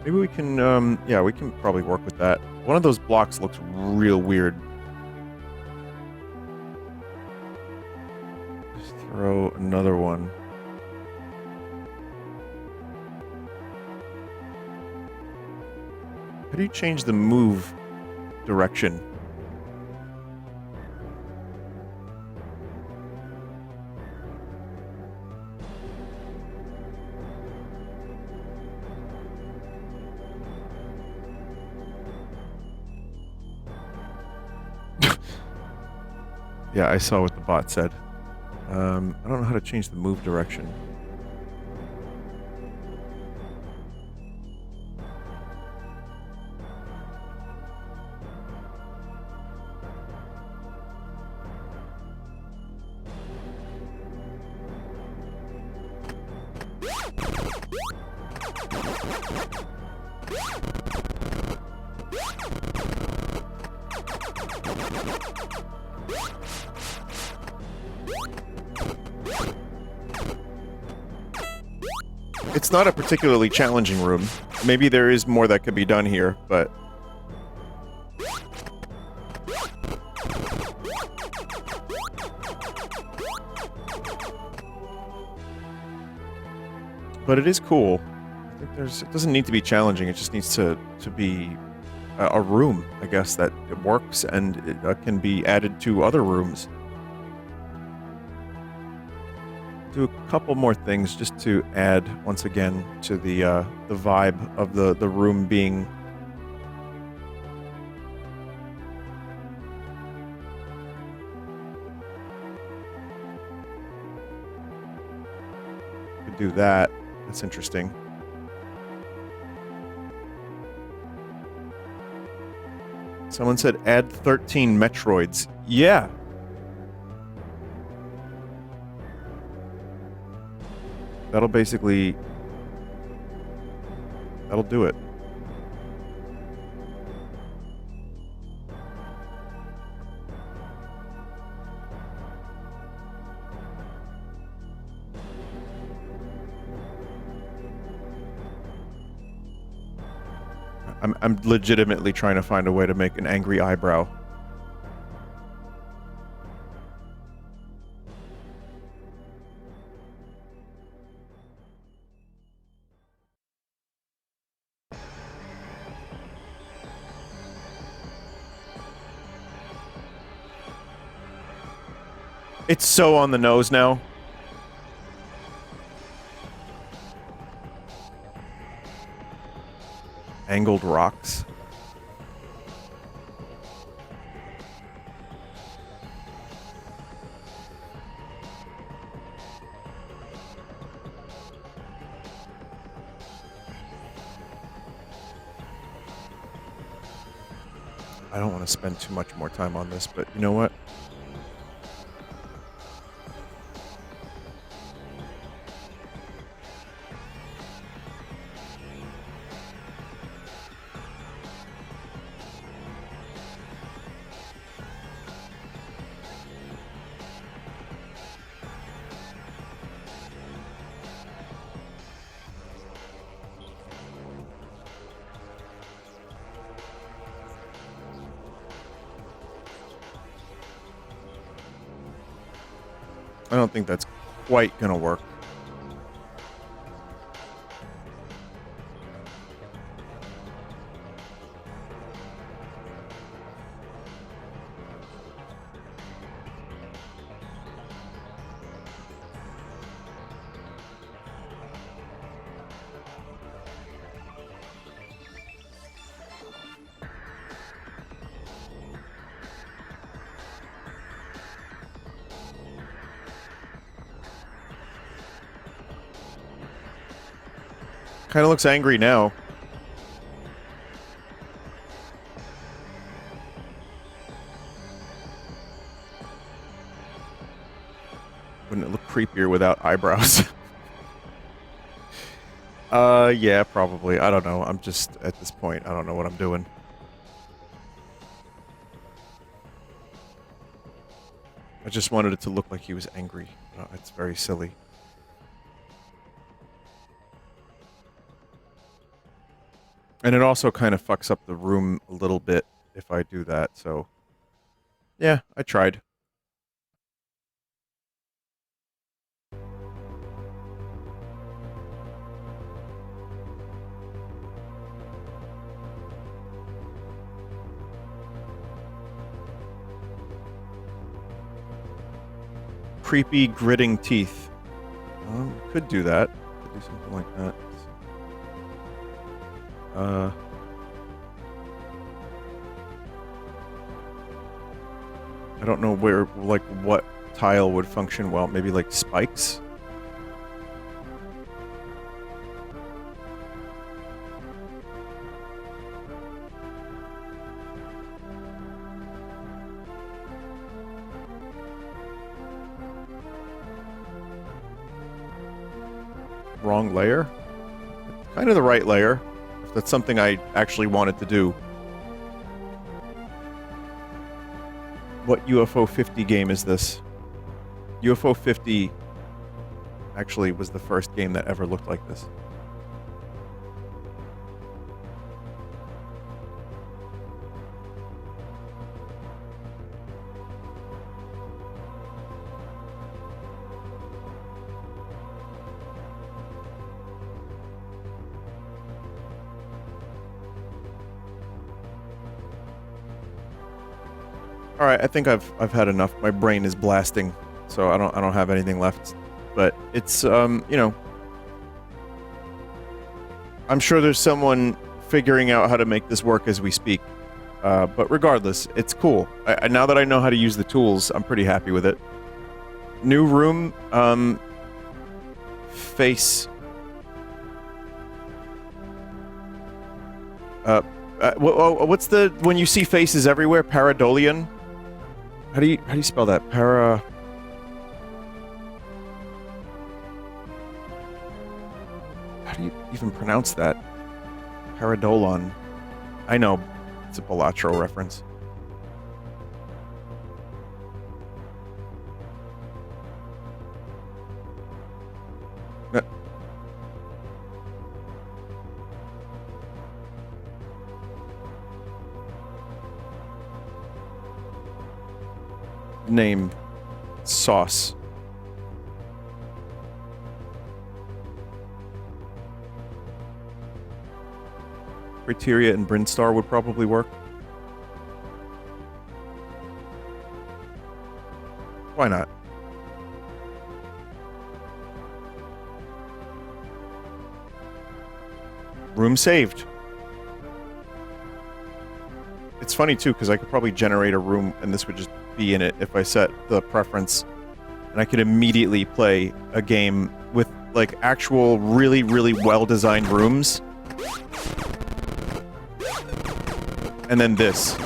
Maybe we can, yeah, we can probably work with that. One of those blocks looks real weird. Just throw another one. How do you change the move direction? Yeah, I saw what the bot said. I don't know how to change the move direction. It's not a particularly challenging room. Maybe there is more that could be done here, but... But it is cool. I think it doesn't need to be challenging, it just needs to be a room, I guess, that it works and it can be added to other rooms. Do a couple more things just to add, once again, to the vibe of the room being... could do that. That's interesting. Someone said add 13 Metroids. Yeah. That'll basically... That'll do it. I'm legitimately trying to find a way to make an angry eyebrow. It's so on the nose now. Angled rocks. I don't want to spend too much more time on this, but you know what? I don't think that's quite gonna work. Kind of looks angry now. Wouldn't it look creepier without eyebrows? Yeah, probably. I don't know. I'm just, at this point, I don't know what I'm doing. I just wanted it to look like he was angry. It's very silly. And it also kind of fucks up the room a little bit if I do that, so... Yeah, I tried. Creepy gritting teeth. Could do that. Could do something like that. I don't know where, like, what tile would function well. Maybe, like, spikes? Wrong layer? Kind of the right layer. If that's something I actually wanted to do. What UFO 50 game is this? UFO 50 actually was the first game that ever looked like this. All right, I think I've had enough. My brain is blasting, so I don't have anything left. But it's you know, I'm sure there's someone figuring out how to make this work as we speak. But regardless, it's cool. Now that I know how to use the tools, I'm pretty happy with it. New room, face. What's the when you see faces everywhere? Paradolian. How do you spell that? How do you even pronounce that? Paradolon. I know, it's a Balatro reference. Name sauce. Criteria and Brinstar would probably work. Why not? Room saved. It's funny too, because I could probably generate a room and this would just be in it if I set the preference. And I could immediately play a game with like actual really, really well-designed rooms. And then this.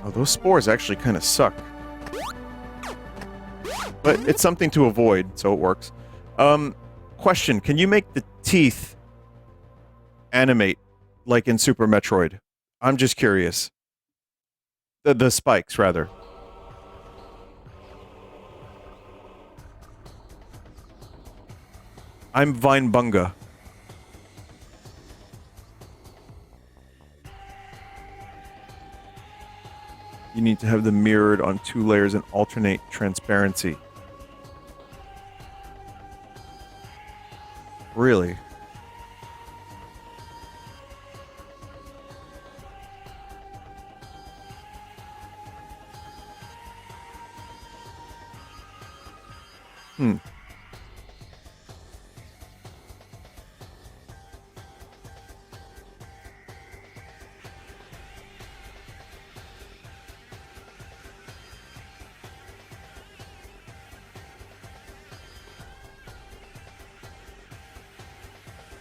Oh, those spores actually kind of suck. But it's something to avoid, so it works. Question, can you make the teeth animate like in Super Metroid? I'm just curious. The spikes, rather. I'm Vinebunga. You need to have them mirrored on 2 layers and alternate transparency. Really?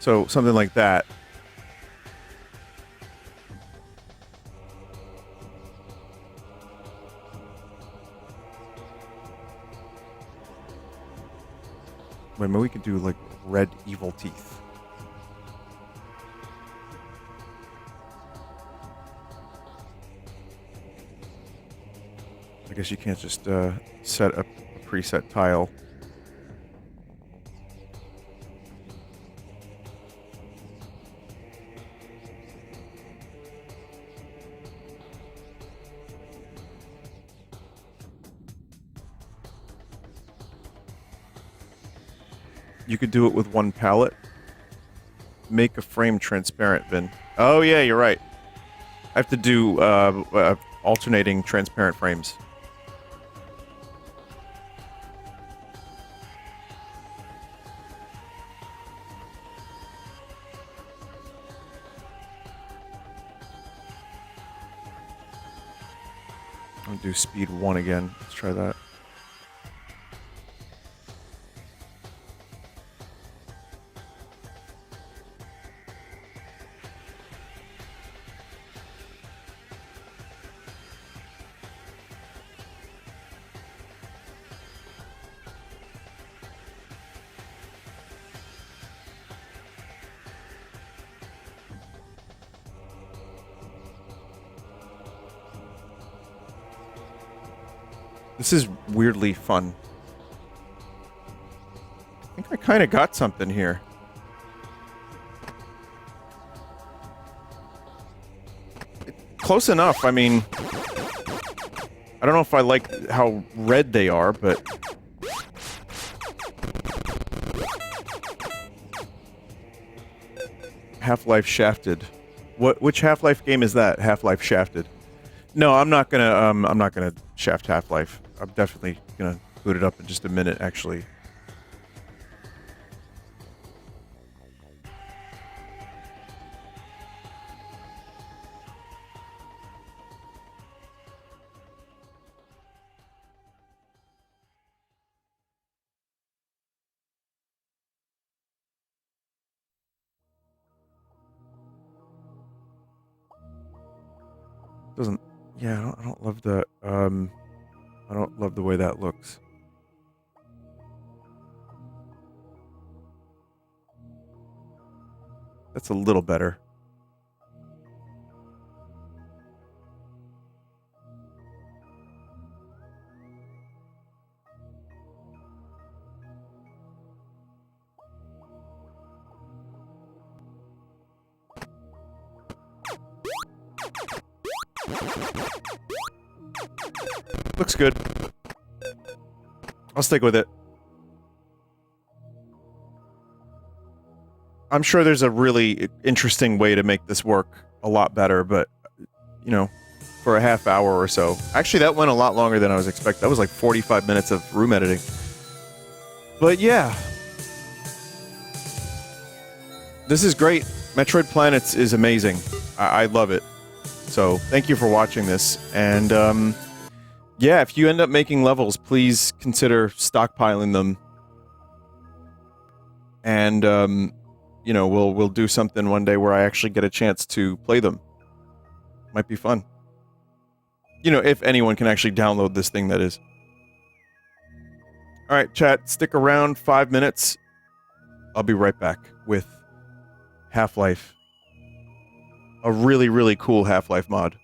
So, something like that. Wait, maybe we could do, like, red evil teeth. I guess you can't just, set a preset tile. You could do it with one palette. Make a frame transparent, Vin. Oh yeah, you're right. I have to do alternating transparent frames. I'll do speed 1 again. Let's try that. This is weirdly fun. I think I kind of got something here. Close enough. I mean, I don't know if I like how red they are, but... Half-Life Shafted. Which Half-Life game is that? Half-Life Shafted. No, I'm not gonna shaft Half-Life. I'm definitely gonna boot it up in just a minute, actually. Doesn't... Yeah, I don't love the, I don't love the way that looks. That's a little better. Looks good. I'll stick with it. I'm sure there's a really interesting way to make this work a lot better, but, you know, for a half hour or so. Actually, that went a lot longer than I was expecting. That was like 45 minutes of room editing. But yeah. This is great. Metroid Planets is amazing. I love it. So, thank you for watching this. And, yeah, if you end up making levels, please consider stockpiling them. And, you know, we'll do something one day where I actually get a chance to play them. Might be fun. You know, if anyone can actually download this thing, that is. Alright, chat, stick around 5 minutes. I'll be right back with Half-Life. A really, really cool Half-Life mod.